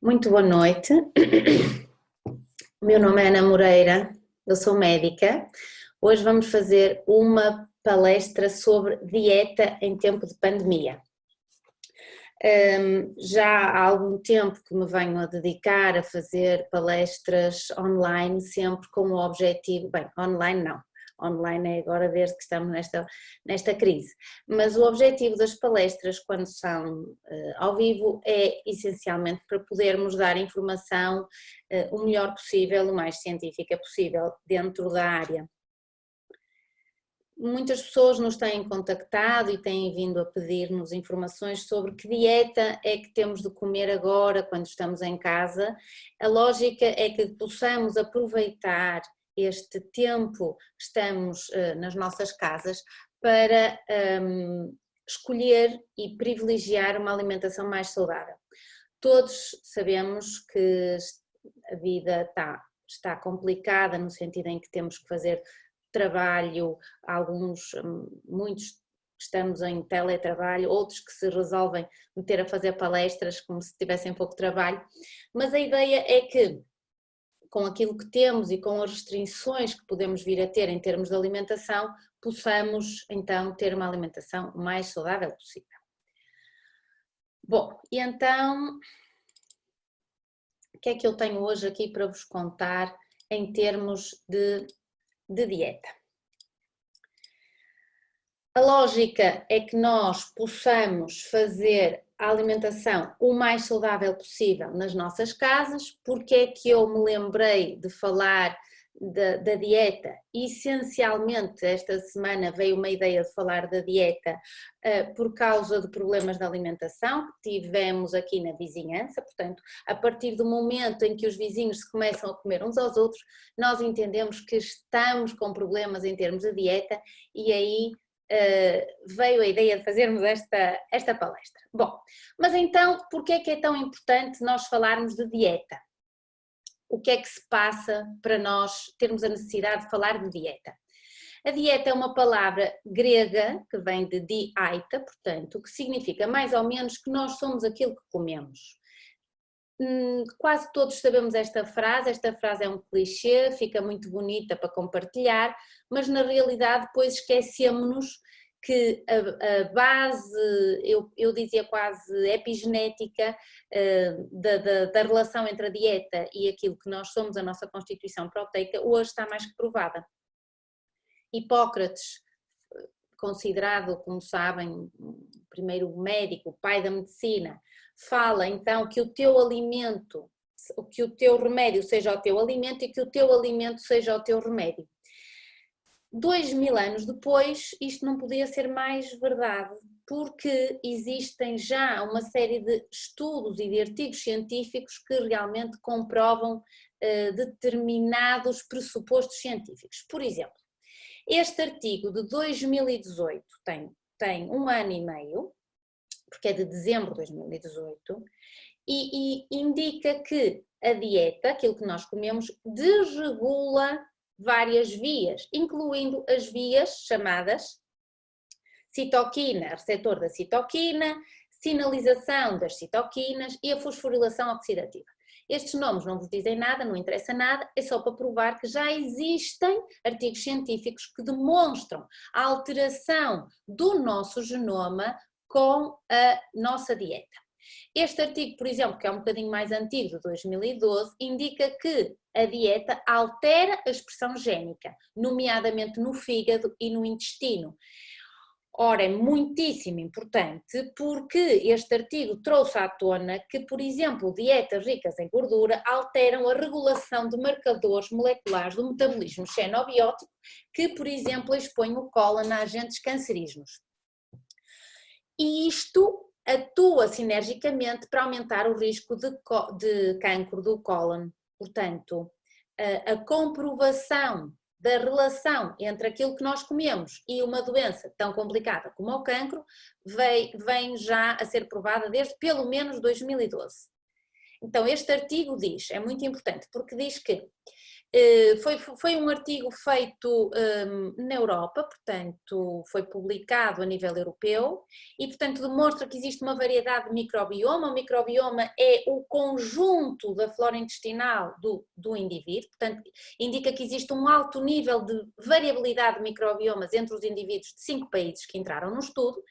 Muito boa noite. O meu nome é Ana Moreira, eu sou médica. Hoje vamos fazer uma palestra sobre dieta em tempo de pandemia. Já há algum tempo que me venho a dedicar a fazer palestras online, sempre com o objetivo, bem, online não, online é agora desde que estamos nesta crise, mas o objetivo das palestras quando são ao vivo é essencialmente para podermos dar informação o melhor possível, o mais científica possível dentro da área. Muitas pessoas nos têm contactado e têm vindo a pedir-nos informações sobre que dieta é que temos de comer agora quando estamos em casa. A lógica é que possamos aproveitar este tempo que estamos nas nossas casas para escolher e privilegiar uma alimentação mais saudável. Todos sabemos que a vida está complicada no sentido em que temos que fazer trabalho, muitos estamos em teletrabalho, outros que se resolvem meter a fazer palestras como se tivessem pouco trabalho, mas a ideia é que com aquilo que temos e com as restrições que podemos vir a ter em termos de alimentação, possamos então ter uma alimentação o mais saudável possível. Bom, e então, o que é que eu tenho hoje aqui para vos contar em termos de dieta? A lógica é que nós possamos fazer a alimentação o mais saudável possível nas nossas casas. Porque é que eu me lembrei de falar da dieta? Essencialmente esta semana veio uma ideia de falar da dieta por causa de problemas de alimentação que tivemos aqui na vizinhança. Portanto, a partir do momento em que os vizinhos se começam a comer uns aos outros, nós entendemos que estamos com problemas em termos de dieta e aí veio a ideia de fazermos esta palestra. Bom, mas então, porque é que é tão importante nós falarmos de dieta? O que é que se passa para nós termos a necessidade de falar de dieta? A dieta é uma palavra grega que vem de diaita, portanto, que significa mais ou menos que nós somos aquilo que comemos. Quase todos sabemos esta frase é um clichê, fica muito bonita para compartilhar, mas na realidade depois esquecemos-nos que a base, eu dizia quase epigenética da relação entre a dieta e aquilo que nós somos, a nossa constituição proteica, hoje está mais que provada. Hipócrates, considerado, como sabem, o primeiro médico, o pai da medicina, fala então que o teu alimento, que o teu remédio seja o teu alimento e que o teu alimento seja o teu remédio. 2000 anos depois, isto não podia ser mais verdade, porque existem já uma série de estudos e de artigos científicos que realmente comprovam determinados pressupostos científicos. Por exemplo, este artigo de 2018 tem 1 ano e meio, porque é de dezembro de 2018, e indica que a dieta, aquilo que nós comemos, desregula várias vias, incluindo as vias chamadas citoquina, receptor da citoquina, sinalização das citoquinas e a fosforilação oxidativa. Estes nomes não vos dizem nada, não interessa nada, é só para provar que já existem artigos científicos que demonstram a alteração do nosso genoma com a nossa dieta. Este artigo, por exemplo, que é um bocadinho mais antigo, de 2012, indica que a dieta altera a expressão génica, nomeadamente no fígado e no intestino. Ora, é muitíssimo importante porque este artigo trouxe à tona que, por exemplo, dietas ricas em gordura alteram a regulação de marcadores moleculares do metabolismo xenobiótico que, por exemplo, expõem o cólon a agentes cancerígenos. E isto atua sinergicamente para aumentar o risco de cancro do cólon. Portanto, a comprovação da relação entre aquilo que nós comemos e uma doença tão complicada como o cancro vem já a ser provada desde pelo menos 2012. Então este artigo diz, é muito importante, porque diz que Foi um artigo feito na Europa, portanto foi publicado a nível europeu e portanto demonstra que existe uma variedade de microbioma. O microbioma é o conjunto da flora intestinal do indivíduo, portanto indica que existe um alto nível de variabilidade de microbiomas entre os indivíduos de 5 países que entraram no estudo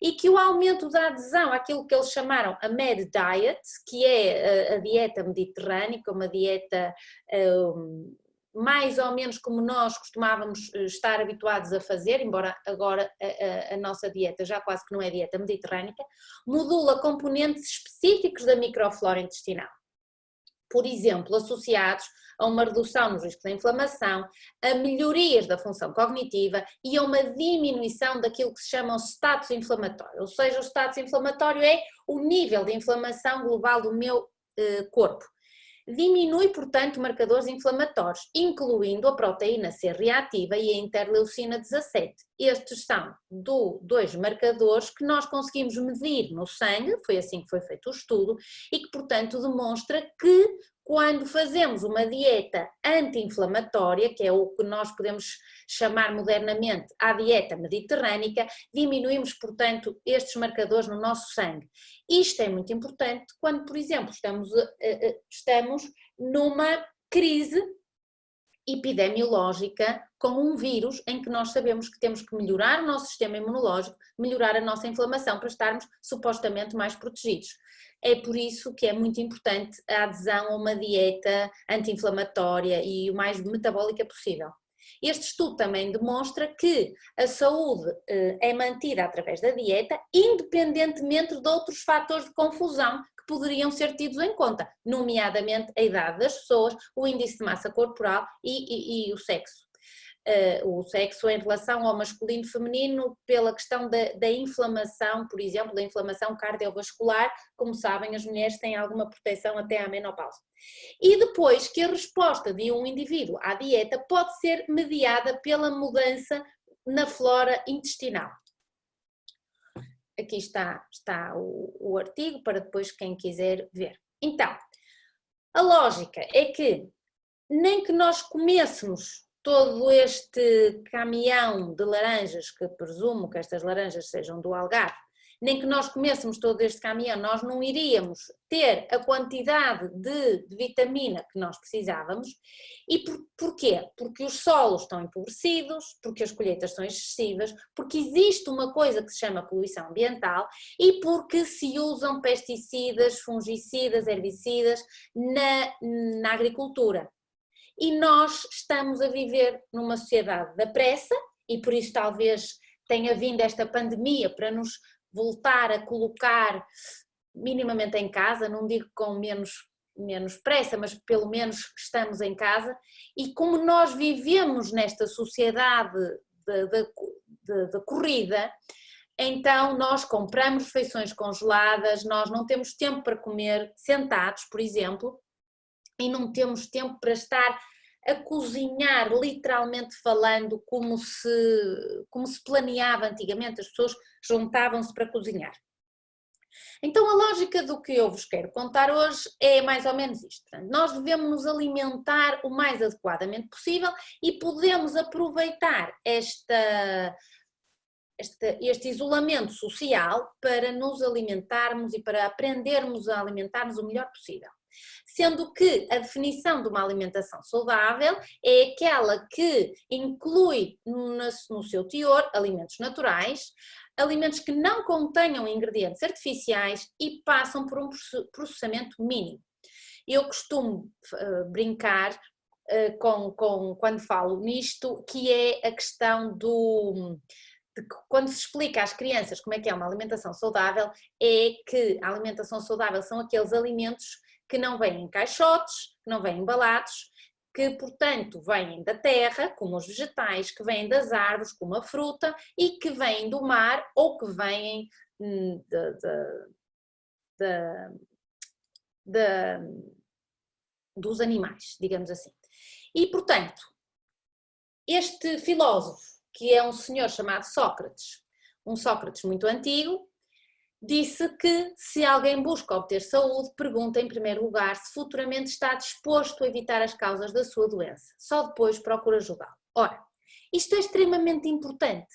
e que o aumento da adesão àquilo que eles chamaram a Med Diet, que é a dieta mediterrânea, uma dieta mais ou menos como nós costumávamos estar habituados a fazer, embora agora a nossa dieta já quase que não é dieta mediterrânica, modula componentes específicos da microflora intestinal. Por exemplo, associados a uma redução no risco da inflamação, a melhorias da função cognitiva e a uma diminuição daquilo que se chama o status inflamatório. Ou seja, o status inflamatório é o nível de inflamação global do meu corpo. Diminui, portanto, marcadores inflamatórios, incluindo a proteína C reativa e a interleucina 17. Estes são dois marcadores que nós conseguimos medir no sangue, foi assim que foi feito o estudo, e que, portanto, demonstra que quando fazemos uma dieta anti-inflamatória, que é o que nós podemos chamar modernamente a dieta mediterrânica, diminuímos, portanto, estes marcadores no nosso sangue. Isto é muito importante quando, por exemplo, estamos numa crise epidemiológica com um vírus em que nós sabemos que temos que melhorar o nosso sistema imunológico, melhorar a nossa inflamação para estarmos supostamente mais protegidos. É por isso que é muito importante a adesão a uma dieta anti-inflamatória e o mais metabólica possível. Este estudo também demonstra que a saúde é mantida através da dieta, independentemente de outros fatores de confusão que poderiam ser tidos em conta, nomeadamente a idade das pessoas, o índice de massa corporal e o sexo. O sexo em relação ao masculino e feminino pela questão da inflamação, por exemplo, da inflamação cardiovascular, como sabem, as mulheres têm alguma proteção até à menopausa. E depois que a resposta de um indivíduo à dieta pode ser mediada pela mudança na flora intestinal. Aqui está o artigo para depois quem quiser ver. Então, a lógica é que nem que nós comêssemos todo este caminhão de laranjas, que presumo que estas laranjas sejam do Algarve, nem que nós comêssemos todo este caminhão, nós não iríamos ter a quantidade de vitamina que nós precisávamos. E porquê? Porque os solos estão empobrecidos, porque as colheitas são excessivas, porque existe uma coisa que se chama poluição ambiental e porque se usam pesticidas, fungicidas, herbicidas na agricultura. E nós estamos a viver numa sociedade da pressa e por isso talvez tenha vindo esta pandemia para nos voltar a colocar minimamente em casa, não digo com menos pressa, mas pelo menos estamos em casa. E como nós vivemos nesta sociedade de corrida, então nós compramos refeições congeladas, nós não temos tempo para comer sentados, por exemplo, e não temos tempo para estar a cozinhar, literalmente falando, como se planeava antigamente, as pessoas juntavam-se para cozinhar. Então a lógica do que eu vos quero contar hoje é mais ou menos isto. Nós devemos nos alimentar o mais adequadamente possível e podemos aproveitar este isolamento social para nos alimentarmos e para aprendermos a alimentar-nos o melhor possível. Sendo que a definição de uma alimentação saudável é aquela que inclui no seu teor alimentos naturais, alimentos que não contenham ingredientes artificiais e passam por um processamento mínimo. Eu costumo brincar quando falo nisto, que é a questão quando se explica às crianças como é que é uma alimentação saudável, é que a alimentação saudável são aqueles alimentos que não vêm em caixotes, que não vêm embalados, que portanto vêm da terra, como os vegetais, que vêm das árvores, como a fruta, e que vêm do mar ou que vêm dos animais, digamos assim. E portanto, este filósofo, que é um senhor chamado Sócrates, um Sócrates muito antigo, disse que se alguém busca obter saúde, pergunta em primeiro lugar se futuramente está disposto a evitar as causas da sua doença. Só depois procura ajudá-lo. Ora, isto é extremamente importante,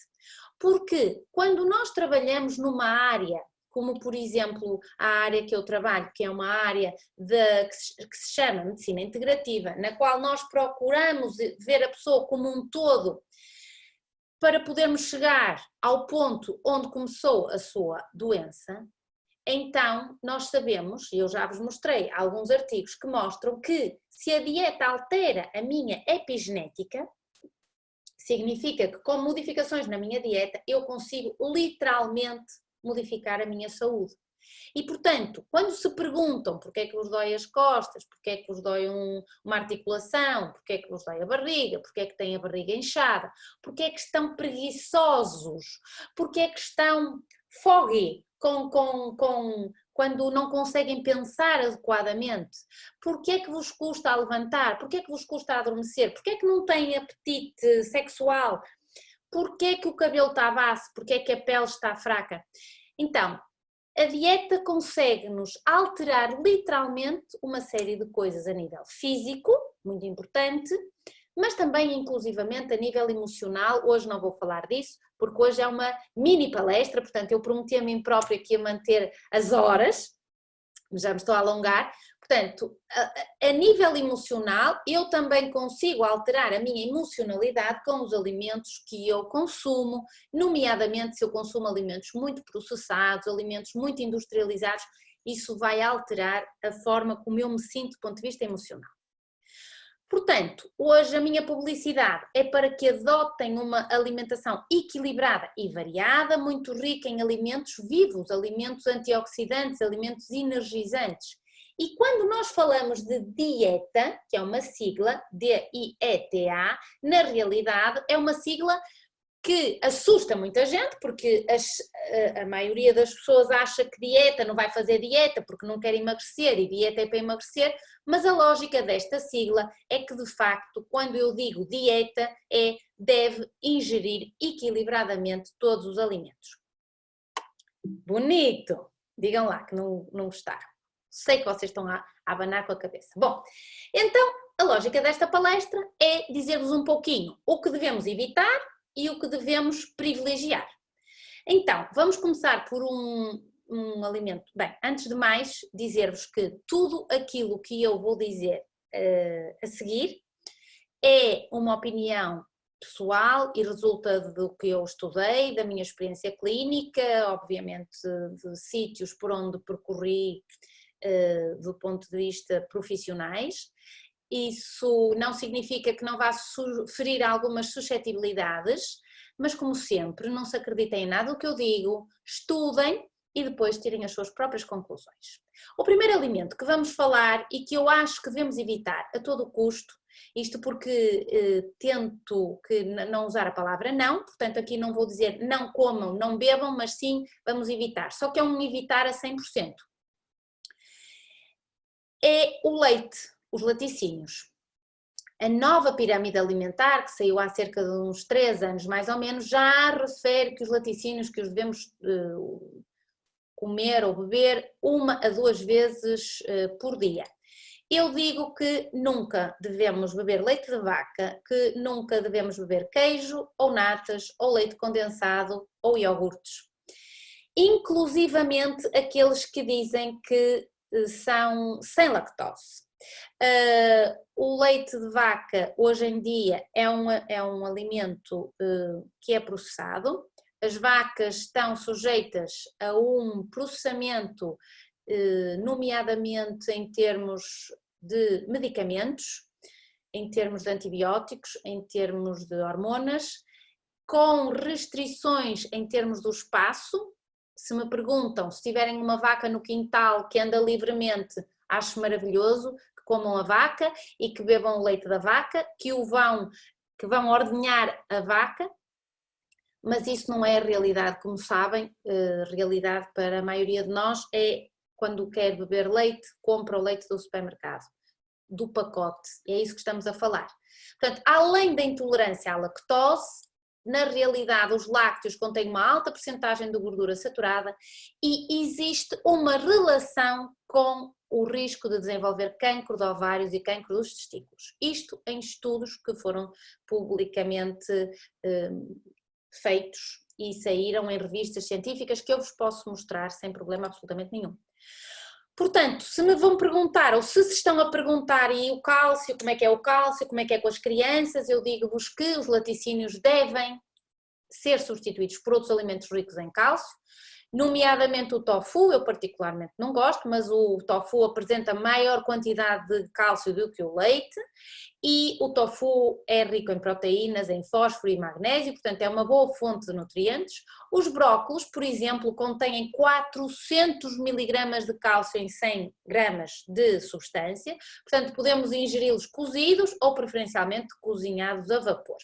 porque quando nós trabalhamos numa área, como por exemplo a área que eu trabalho, que é uma área que se chama medicina integrativa, na qual nós procuramos ver a pessoa como um todo, para podermos chegar ao ponto onde começou a sua doença, então nós sabemos, e eu já vos mostrei alguns artigos que mostram que se a dieta altera a minha epigenética, significa que com modificações na minha dieta eu consigo literalmente modificar a minha saúde. E portanto, quando se perguntam porque é que vos dói as costas, porque é que vos dói uma articulação, porque é que vos dói a barriga, porque é que têm a barriga inchada, porque é que estão preguiçosos, porque é que estão foggy, quando não conseguem pensar adequadamente, porque é que vos custa a levantar, porque é que vos custa a adormecer, porque é que não têm apetite sexual, porque é que o cabelo está baço, porque é que a pele está fraca. Então, a dieta consegue-nos alterar literalmente uma série de coisas a nível físico, muito importante, mas também inclusivamente a nível emocional. Hoje não vou falar disso, porque hoje é uma mini palestra, portanto eu prometi a mim própria que ia manter as horas, já me estou a alongar. Portanto, a nível emocional, eu também consigo alterar a minha emocionalidade com os alimentos que eu consumo, nomeadamente se eu consumo alimentos muito processados, alimentos muito industrializados, isso vai alterar a forma como eu me sinto do ponto de vista emocional. Portanto, hoje a minha publicidade é para que adotem uma alimentação equilibrada e variada, muito rica em alimentos vivos, alimentos antioxidantes, alimentos energizantes. E quando nós falamos de dieta, que é uma sigla, D-I-E-T-A, na realidade é uma sigla que assusta muita gente, porque a maioria das pessoas acha que dieta não vai fazer dieta porque não quer emagrecer e dieta é para emagrecer, mas a lógica desta sigla é que de facto quando eu digo dieta deve ingerir equilibradamente todos os alimentos. Bonito! Digam lá que não gostaram. Sei que vocês estão a abanar com a cabeça. Bom, então a lógica desta palestra é dizer-vos um pouquinho o que devemos evitar e o que devemos privilegiar. Então, vamos começar por um alimento. Bem, antes de mais, dizer-vos que tudo aquilo que eu vou dizer a seguir é uma opinião pessoal e resulta do que eu estudei, da minha experiência clínica, obviamente de sítios por onde percorri do ponto de vista profissionais. Isso não significa que não vá ferir algumas suscetibilidades, mas como sempre, não se acreditem em nada do que eu digo, estudem e depois tirem as suas próprias conclusões. O primeiro alimento que vamos falar e que eu acho que devemos evitar a todo custo, isto porque tento que não usar a palavra não, portanto aqui não vou dizer não comam, não bebam, mas sim vamos evitar, só que é um evitar a 100%. É o leite, os laticínios. A nova pirâmide alimentar, que saiu há cerca de uns 3 anos mais ou menos, já refere que os laticínios que os devemos comer ou beber 1 a 2 vezes por dia. Eu digo que nunca devemos beber leite de vaca, que nunca devemos beber queijo ou natas ou leite condensado ou iogurtes. Inclusivamente aqueles que dizem que são sem lactose. O leite de vaca hoje em dia é um alimento que é processado. As vacas estão sujeitas a um processamento, nomeadamente em termos de medicamentos, em termos de antibióticos, em termos de hormonas, com restrições em termos do espaço. Se me perguntam, se tiverem uma vaca no quintal que anda livremente, acho maravilhoso que comam a vaca e que bebam o leite da vaca, que vão ordenhar a vaca, mas isso não é a realidade, como sabem. A realidade para a maioria de nós é quando quer beber leite, compra o leite do supermercado, do pacote, é isso que estamos a falar. Portanto, além da intolerância à lactose, na realidade os lácteos contêm uma alta percentagem de gordura saturada e existe uma relação com o risco de desenvolver cancro de ovários e cancro dos testículos. Isto em estudos que foram publicamente feitos e saíram em revistas científicas que eu vos posso mostrar sem problema absolutamente nenhum. Portanto, se me vão perguntar, ou se estão a perguntar, e o cálcio, como é que é o cálcio, como é que é com as crianças, eu digo-vos que os laticínios devem ser substituídos por outros alimentos ricos em cálcio, nomeadamente o tofu, eu particularmente não gosto, mas o tofu apresenta maior quantidade de cálcio do que o leite, e o tofu é rico em proteínas, em fósforo e magnésio, portanto é uma boa fonte de nutrientes. Os brócolos, por exemplo, contêm 400 mg de cálcio em 100 gramas de substância, portanto podemos ingeri-los cozidos ou preferencialmente cozinhados a vapor.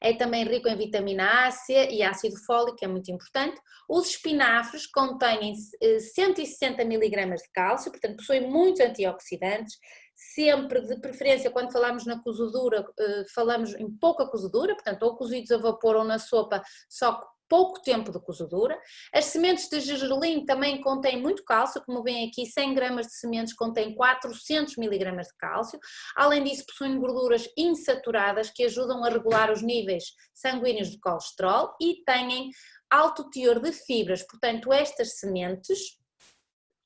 É também rico em vitamina A, C e ácido fólico, que é muito importante. Os espinafres contêm 160 mg de cálcio, portanto possuem muitos antioxidantes. Sempre, de preferência, quando falamos na cozedura, falamos em pouca cozedura, portanto ou cozidos a vapor ou na sopa, só pouco tempo de cozedura. As sementes de gergelim também contêm muito cálcio, como veem aqui, 100 gramas de sementes contêm 400 mg de cálcio. Além disso, possuem gorduras insaturadas que ajudam a regular os níveis sanguíneos de colesterol e têm alto teor de fibras, portanto estas sementes,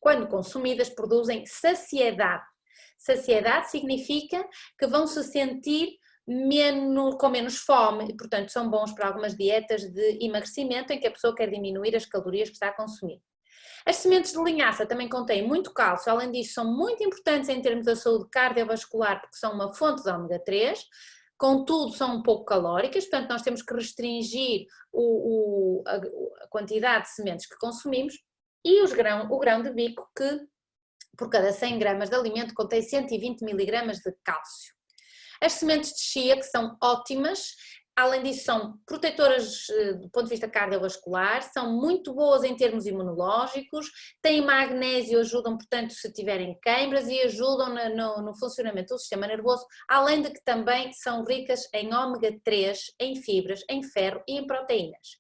quando consumidas, produzem saciedade. Saciedade significa que vão se sentir com menos fome e, portanto, são bons para algumas dietas de emagrecimento em que a pessoa quer diminuir as calorias que está a consumir. As sementes de linhaça também contêm muito cálcio, além disso são muito importantes em termos da saúde cardiovascular porque são uma fonte de ômega 3, contudo são um pouco calóricas, portanto nós temos que restringir a quantidade de sementes que consumimos, e o grão de bico que por cada 100 gramas de alimento contém 120 mg de cálcio. As sementes de chia, que são ótimas, além disso são protetoras do ponto de vista cardiovascular, são muito boas em termos imunológicos, têm magnésio, ajudam, portanto, se tiverem queimbras e ajudam no funcionamento do sistema nervoso, além de que também são ricas em ômega 3, em fibras, em ferro e em proteínas.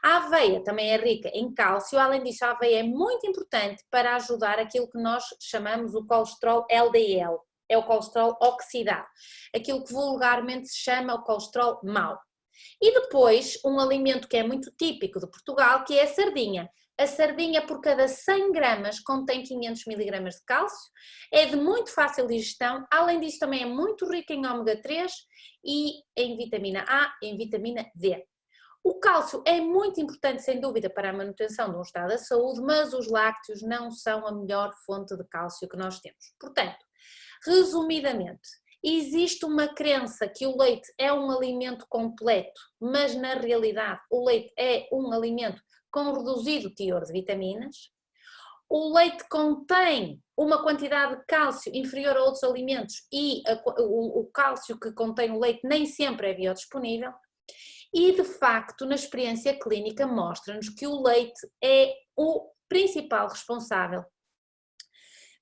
A aveia também é rica em cálcio, além disso a aveia é muito importante para ajudar aquilo que nós chamamos o colesterol LDL, é o colesterol oxidado, aquilo que vulgarmente se chama o colesterol mau. E depois um alimento que é muito típico de Portugal, que é a sardinha. A sardinha por cada 100 gramas contém 500 mg de cálcio, é de muito fácil digestão, além disso também é muito rica em ômega 3 e em vitamina A e em vitamina D. O cálcio é muito importante, sem dúvida, para a manutenção de um estado de saúde, mas os lácteos não são a melhor fonte de cálcio que nós temos. Portanto, resumidamente, existe uma crença que o leite é um alimento completo, mas na realidade o leite é um alimento com reduzido teor de vitaminas. O leite contém uma quantidade de cálcio inferior a outros alimentos e o cálcio que contém o leite nem sempre é biodisponível. E de facto, na experiência clínica mostra-nos que o leite é o principal responsável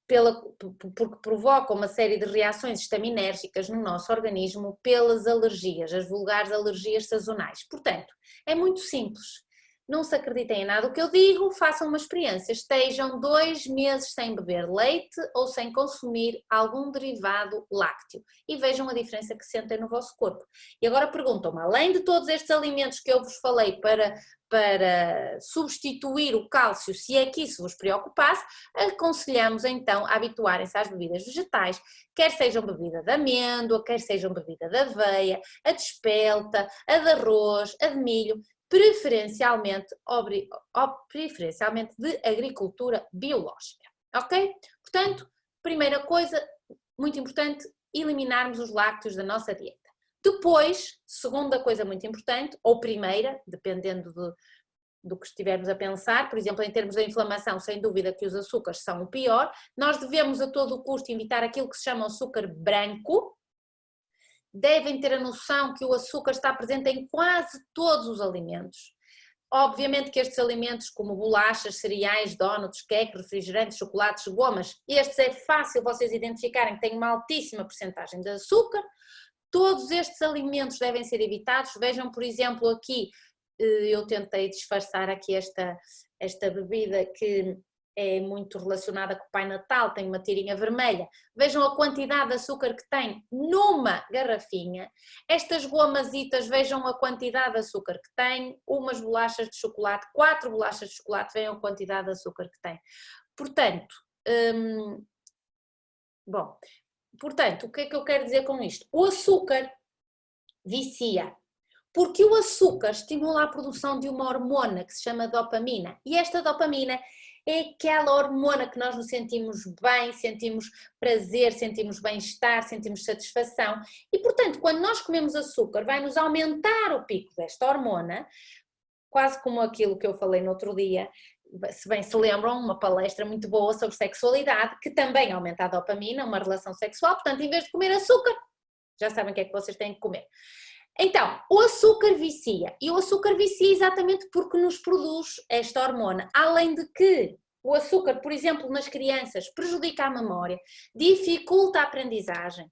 porque provoca uma série de reações estaminérgicas no nosso organismo pelas alergias, as vulgares alergias sazonais. Portanto, é muito simples. Não se acreditem em nada o que eu digo, façam uma experiência, estejam 2 meses sem beber leite ou sem consumir algum derivado lácteo e vejam a diferença que sentem no vosso corpo. E agora perguntam-me, além de todos estes alimentos que eu vos falei para substituir o cálcio, se é que isso vos preocupasse, aconselhamos então a habituarem-se às bebidas vegetais, quer sejam bebida de amêndoa, quer sejam bebida de aveia, a de espelta, a de arroz, a de milho, preferencialmente de agricultura biológica, ok? Portanto, primeira coisa, muito importante, eliminarmos os lácteos da nossa dieta. Depois, segunda coisa muito importante, ou primeira, dependendo do que estivermos a pensar, por exemplo, em termos de inflamação, sem dúvida que os açúcares são o pior, nós devemos a todo custo evitar aquilo que se chama açúcar branco. Devem ter a noção que o açúcar está presente em quase todos os alimentos. Obviamente que estes alimentos como bolachas, cereais, donuts, queques, refrigerantes, chocolates, gomas, estes é fácil vocês identificarem que têm uma altíssima percentagem de açúcar. todos estes alimentos devem ser evitados. Vejam, por exemplo, aqui, eu tentei disfarçar aqui esta bebida que é muito relacionada com o Pai Natal, tem uma tirinha vermelha. Vejam a quantidade de açúcar que tem numa garrafinha. Estas gomazitas, vejam a quantidade de açúcar que tem. Umas bolachas de chocolate, 4 bolachas de chocolate, vejam a quantidade de açúcar que tem. Portanto, o que é que eu quero dizer com isto? O açúcar vicia, porque o açúcar estimula a produção de uma hormona que se chama dopamina, e esta dopamina é aquela hormona que nós nos sentimos bem, sentimos prazer, sentimos bem-estar, sentimos satisfação, e portanto, quando nós comemos açúcar, vai-nos aumentar o pico desta hormona, quase como aquilo que eu falei no outro dia, se bem se lembram, uma palestra muito boa sobre sexualidade, que também aumenta a dopamina, uma relação sexual, portanto, em vez de comer açúcar, já sabem o que é que vocês têm que comer. Então, o açúcar vicia, e o açúcar vicia exatamente porque nos produz esta hormona, além de que o açúcar, por exemplo, nas crianças, prejudica a memória, dificulta a aprendizagem.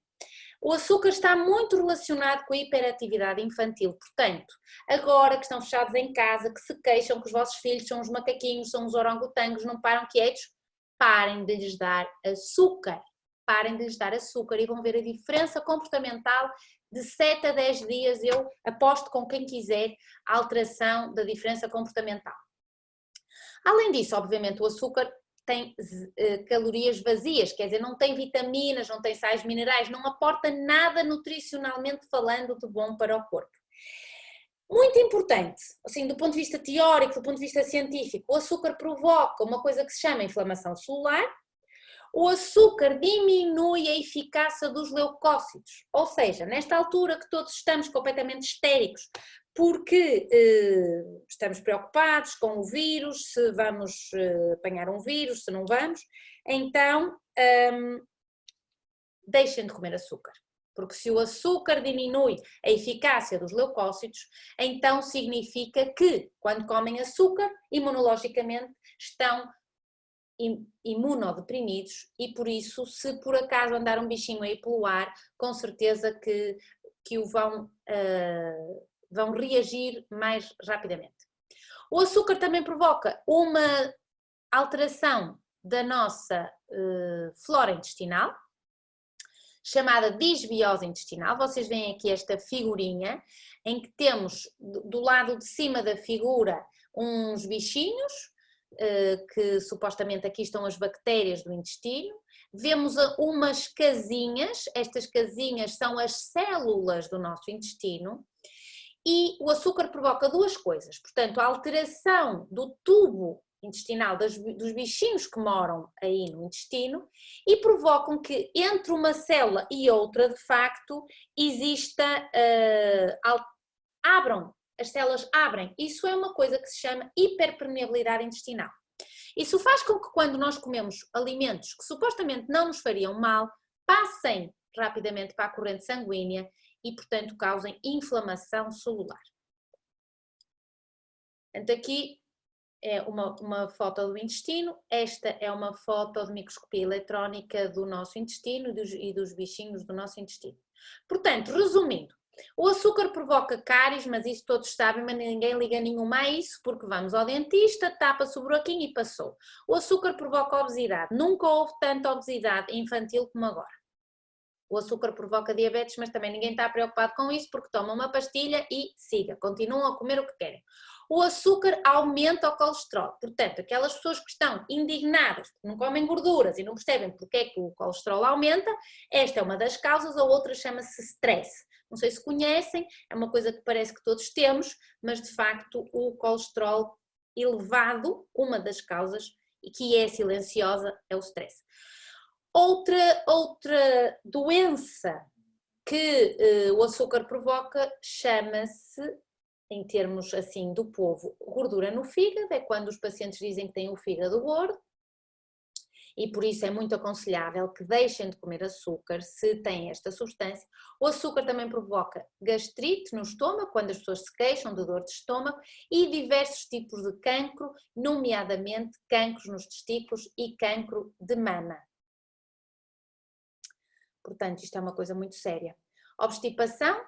O açúcar está muito relacionado com a hiperatividade infantil, portanto, agora que estão fechados em casa, que se queixam que os vossos filhos são os macaquinhos, são os orangotangos, não param quietos, parem de lhes dar açúcar. Parem de lhes dar açúcar e vão ver a diferença comportamental de 7 a 10 dias, eu aposto com quem quiser a alteração da diferença comportamental. Além disso, obviamente, o açúcar tem calorias vazias, quer dizer, não tem vitaminas, não tem sais minerais, não aporta nada nutricionalmente falando de bom para o corpo. Muito importante, assim, do ponto de vista teórico, do ponto de vista científico, o açúcar provoca uma coisa que se chama inflamação celular. O açúcar diminui a eficácia dos leucócitos, ou seja, nesta altura que todos estamos completamente histéricos, porque estamos preocupados com o vírus, se vamos apanhar um vírus, se não vamos, então deixem de comer açúcar. Porque se o açúcar diminui a eficácia dos leucócitos, então significa que quando comem açúcar, imunologicamente estão imunodeprimidos e por isso, se por acaso andar um bichinho aí pelo ar, com certeza que o vão reagir mais rapidamente. O açúcar também provoca uma alteração da nossa flora intestinal, chamada disbiose intestinal. Vocês veem aqui esta figurinha, em que temos do lado de cima da figura uns bichinhos, que supostamente aqui estão as bactérias do intestino. Vemos umas casinhas, estas casinhas são as células do nosso intestino, e o açúcar provoca duas coisas, portanto, a alteração do tubo intestinal dos bichinhos que moram aí no intestino e provocam que entre uma célula e outra, de facto, exista, as células abrem. Isso é uma coisa que se chama hiperpermeabilidade intestinal. Isso faz com que quando nós comemos alimentos que supostamente não nos fariam mal, passem rapidamente para a corrente sanguínea e, portanto, causem inflamação celular. Portanto, aqui é uma foto do intestino, esta é uma foto de microscopia eletrónica do nosso intestino e dos bichinhos do nosso intestino. Portanto, resumindo, o açúcar provoca cáries, mas isso todos sabem, mas ninguém liga nenhuma a isso, porque vamos ao dentista, tapa-se o buraquinho e passou. O açúcar provoca obesidade, nunca houve tanta obesidade infantil como agora. O açúcar provoca diabetes, mas também ninguém está preocupado com isso, porque toma uma pastilha e siga, continuam a comer o que querem. O açúcar aumenta o colesterol, portanto, aquelas pessoas que estão indignadas, que não comem gorduras e não percebem porque é que o colesterol aumenta, esta é uma das causas, a outra chama-se stress. Não sei se conhecem, é uma coisa que parece que todos temos, mas de facto o colesterol elevado, uma das causas, e que é silenciosa, é o stress. Outra doença que o açúcar provoca chama-se, em termos assim do povo, gordura no fígado, é quando os pacientes dizem que têm o fígado gordo, e por isso é muito aconselhável que deixem de comer açúcar se têm esta substância. O açúcar também provoca gastrite no estômago, quando as pessoas se queixam de dor de estômago, e diversos tipos de cancro, nomeadamente cancros nos testículos e cancro de mama. Portanto, isto é uma coisa muito séria. obstipação,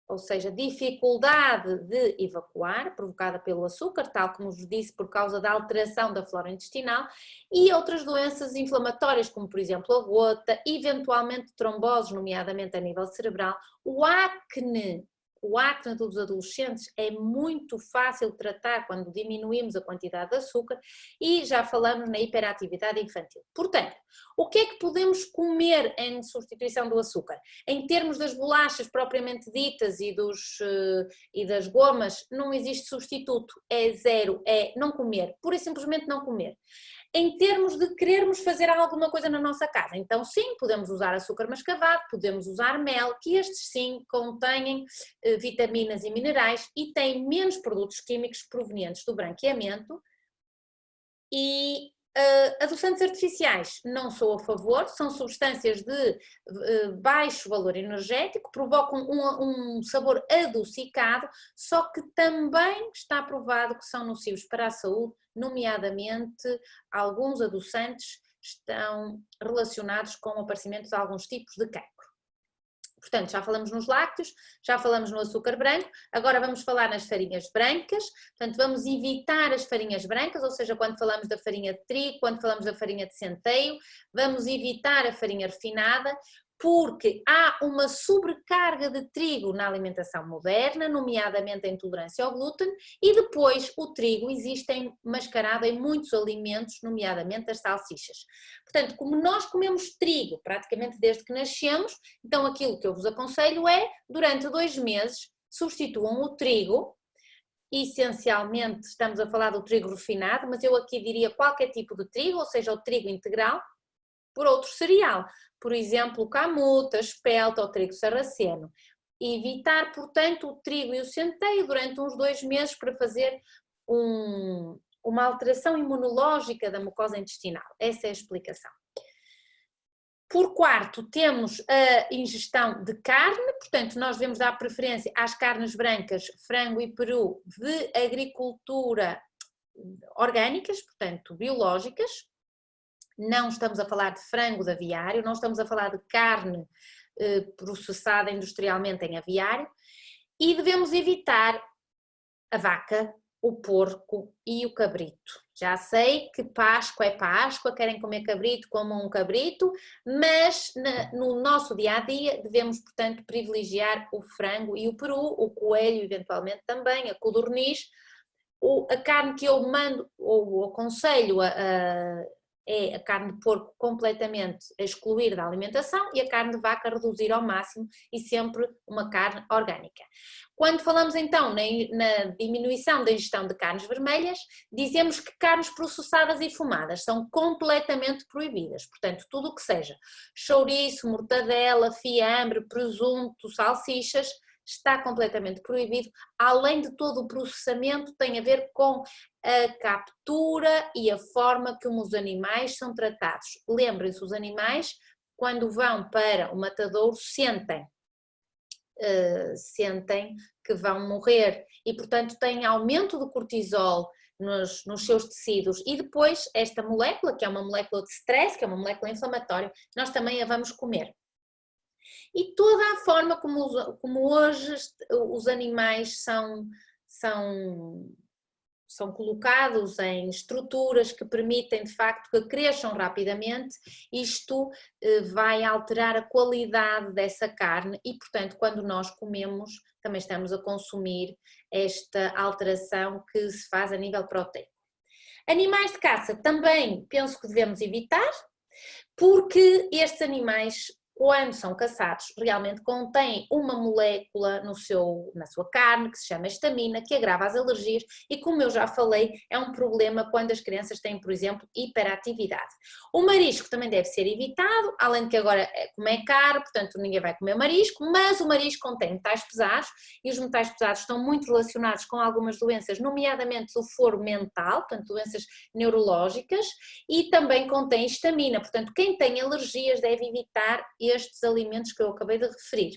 ou seja, dificuldade de evacuar, provocada pelo açúcar, tal como vos disse, por causa da alteração da flora intestinal, e outras doenças inflamatórias, como por exemplo a gota, eventualmente tromboses, nomeadamente a nível cerebral. O acne dos adolescentes é muito fácil de tratar quando diminuímos a quantidade de açúcar e já falamos na hiperatividade infantil. Portanto, o que é que podemos comer em substituição do açúcar? Em termos das bolachas propriamente ditas e das gomas, não existe substituto, é zero, é não comer, pura e simplesmente não comer. Em termos de querermos fazer alguma coisa na nossa casa, então sim, podemos usar açúcar mascavado, podemos usar mel, que estes sim contêm vitaminas e minerais e têm menos produtos químicos provenientes do branqueamento. E adoçantes artificiais não sou a favor, são substâncias de baixo valor energético, provocam um sabor adocicado, só que também está provado que são nocivos para a saúde, nomeadamente alguns adoçantes estão relacionados com o aparecimento de alguns tipos de cancro. Portanto, já falamos nos lácteos, já falamos no açúcar branco, agora vamos falar nas farinhas brancas. Portanto, vamos evitar as farinhas brancas, ou seja, quando falamos da farinha de trigo, quando falamos da farinha de centeio, vamos evitar a farinha refinada, porque há uma sobrecarga de trigo na alimentação moderna, nomeadamente a intolerância ao glúten, e depois o trigo existe mascarado em muitos alimentos, nomeadamente as salsichas. Portanto, como nós comemos trigo praticamente desde que nascemos, então aquilo que eu vos aconselho é, durante 2 meses, substituam o trigo. Essencialmente estamos a falar do trigo refinado, mas eu aqui diria qualquer tipo de trigo, ou seja, o trigo integral, por outro cereal, por exemplo, camuta, espelta ou trigo sarraceno. Evitar, portanto, o trigo e o centeio durante uns 2 meses para fazer uma alteração imunológica da mucosa intestinal. Essa é a explicação. Por quarto, temos a ingestão de carne, portanto, nós devemos dar preferência às carnes brancas, frango e peru, de agricultura orgânicas, portanto, biológicas. Não estamos a falar de frango de aviário, não estamos a falar de carne processada industrialmente em aviário, e devemos evitar a vaca, o porco e o cabrito. Já sei que Páscoa é Páscoa, querem comer cabrito, comam um cabrito, mas no nosso dia-a-dia devemos, portanto, privilegiar o frango e o peru, o coelho eventualmente também, a codorniz. A carne que eu mando ou aconselho é a carne de porco completamente a excluir da alimentação e a carne de vaca a reduzir ao máximo e sempre uma carne orgânica. Quando falamos então na diminuição da ingestão de carnes vermelhas, dizemos que carnes processadas e fumadas são completamente proibidas, portanto tudo o que seja chouriço, mortadela, fiambre, presunto, salsichas, está completamente proibido, além de todo o processamento tem a ver com a captura e a forma como os animais são tratados. Lembrem-se, os animais, quando vão para o matadouro, sentem que vão morrer e, portanto, têm aumento do cortisol nos seus tecidos e depois esta molécula, que é uma molécula de stress, que é uma molécula inflamatória, nós também a vamos comer. E toda a forma como hoje os animais são colocados em estruturas que permitem de facto que cresçam rapidamente, isto vai alterar a qualidade dessa carne e, portanto, quando nós comemos também estamos a consumir esta alteração que se faz a nível proteico. Animais de caça também penso que devemos evitar, porque estes animais, quando são caçados, realmente contêm uma molécula na sua carne que se chama histamina, que agrava as alergias e, como eu já falei, é um problema quando as crianças têm, por exemplo, hiperatividade. O marisco também deve ser evitado, além de que agora, como é caro, portanto ninguém vai comer marisco, mas o marisco contém metais pesados e os metais pesados estão muito relacionados com algumas doenças, nomeadamente do foro mental, portanto doenças neurológicas, e também contém histamina, portanto quem tem alergias deve evitar estes alimentos que eu acabei de referir.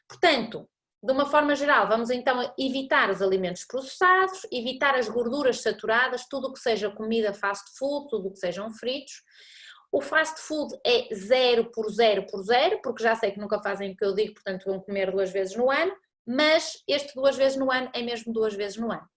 Portanto, de uma forma geral, vamos então evitar os alimentos processados, evitar as gorduras saturadas, tudo o que seja comida fast food, tudo o que sejam fritos. O fast food é 0 por 0 por 0, porque já sei que nunca fazem o que eu digo, portanto vão comer 2 vezes no ano, mas este 2 vezes no ano é mesmo 2 vezes no ano.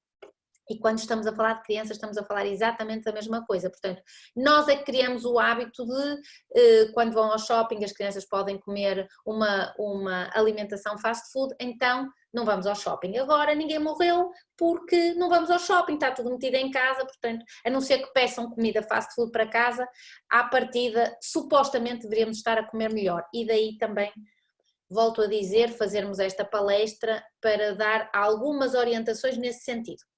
E quando estamos a falar de crianças, estamos a falar exatamente da mesma coisa. Portanto, nós é que criamos o hábito de, quando vão ao shopping, as crianças podem comer uma alimentação fast food, então não vamos ao shopping. Agora ninguém morreu porque não vamos ao shopping, está tudo metido em casa, portanto, a não ser que peçam comida fast food para casa, à partida, supostamente deveríamos estar a comer melhor. E daí também, volto a dizer, fazermos esta palestra para dar algumas orientações nesse sentido.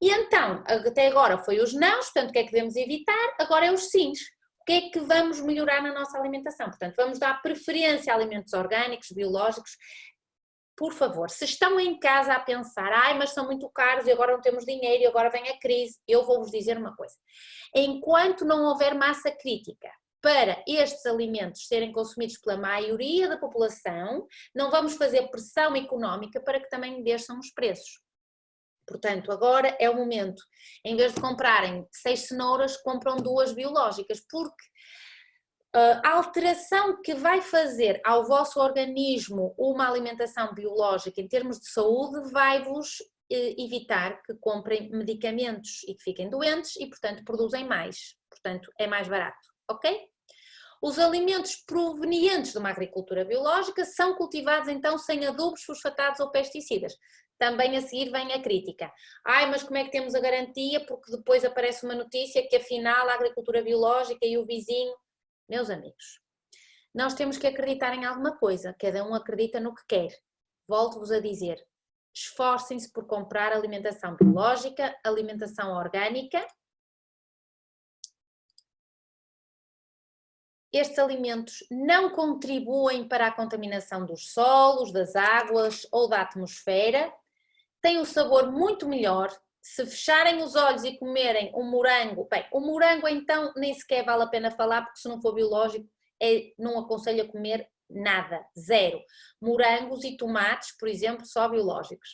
E então, até agora foi os nãos, portanto, o que é que devemos evitar? Agora é os sims. O que é que vamos melhorar na nossa alimentação? Portanto, vamos dar preferência a alimentos orgânicos, biológicos. Por favor, se estão em casa a pensar, ai, mas são muito caros e agora não temos dinheiro e agora vem a crise, eu vou-vos dizer uma coisa. Enquanto não houver massa crítica para estes alimentos serem consumidos pela maioria da população, não vamos fazer pressão económica para que também desçam os preços. Portanto, agora é o momento, em vez de comprarem 6 cenouras, compram 2 biológicas, porque a alteração que vai fazer ao vosso organismo uma alimentação biológica em termos de saúde vai-vos evitar que comprem medicamentos e que fiquem doentes e, portanto, produzem mais. Portanto, é mais barato, ok? Os alimentos provenientes de uma agricultura biológica são cultivados então sem adubos, fosfatados ou pesticidas. Também a seguir vem a crítica. Ai, mas como é que temos a garantia? Porque depois aparece uma notícia que afinal a agricultura biológica e o vizinho... Meus amigos, nós temos que acreditar em alguma coisa, cada um acredita no que quer. Volto-vos a dizer, esforcem-se por comprar alimentação biológica, alimentação orgânica. Estes alimentos não contribuem para a contaminação dos solos, das águas ou da atmosfera, têm um sabor muito melhor. Se fecharem os olhos e comerem um morango, bem, o morango então nem sequer vale a pena falar, porque se não for biológico, não aconselho a comer nada, zero. Morangos e tomates, por exemplo, só biológicos.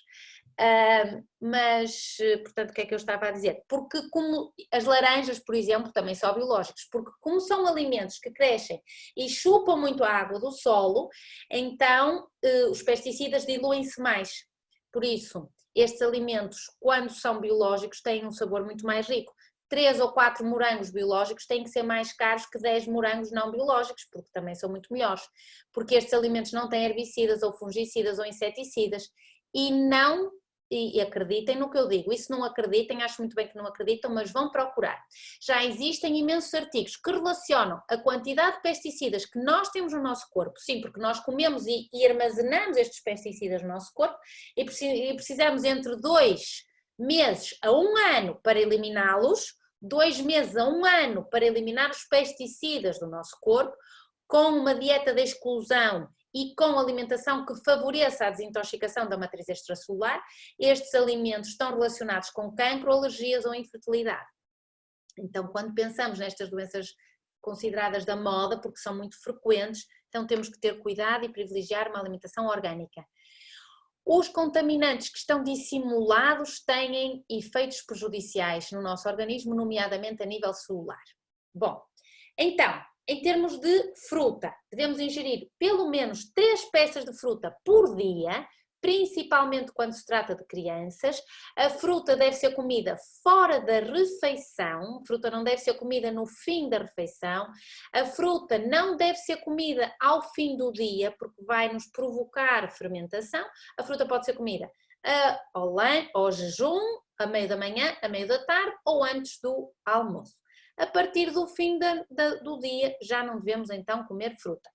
Mas, portanto, o que é que eu estava a dizer? Porque como as laranjas, por exemplo, também são biológicos, porque como são alimentos que crescem e chupam muito a água do solo, então os pesticidas diluem-se mais. Por isso, estes alimentos, quando são biológicos, têm um sabor muito mais rico. 3 ou 4 morangos biológicos têm que ser mais caros que 10 morangos não biológicos, porque também são muito melhores. Porque estes alimentos não têm herbicidas ou fungicidas ou inseticidas e acreditem no que eu digo, e se não acreditem, acho muito bem que não acreditam, mas vão procurar. Já existem imensos artigos que relacionam a quantidade de pesticidas que nós temos no nosso corpo, sim, porque nós comemos e armazenamos estes pesticidas no nosso corpo e precisamos entre 2 meses a 1 ano para eliminá-los, 2 meses a 1 ano para eliminar os pesticidas do nosso corpo, com uma dieta de exclusão e com alimentação que favoreça a desintoxicação da matriz extracelular. Estes alimentos estão relacionados com cancro, alergias ou infertilidade. Então, quando pensamos nestas doenças consideradas da moda, porque são muito frequentes, então temos que ter cuidado e privilegiar uma alimentação orgânica. Os contaminantes que estão dissimulados têm efeitos prejudiciais no nosso organismo, nomeadamente a nível celular. Bom, então, em termos de fruta, devemos ingerir pelo menos 3 peças de fruta por dia, principalmente quando se trata de crianças. A fruta deve ser comida fora da refeição, a fruta não deve ser comida no fim da refeição, a fruta não deve ser comida ao fim do dia, porque vai nos provocar fermentação. A fruta pode ser comida ao jejum, a meio da manhã, a meio da tarde ou antes do almoço. A partir do fim do dia já não devemos então comer fruta.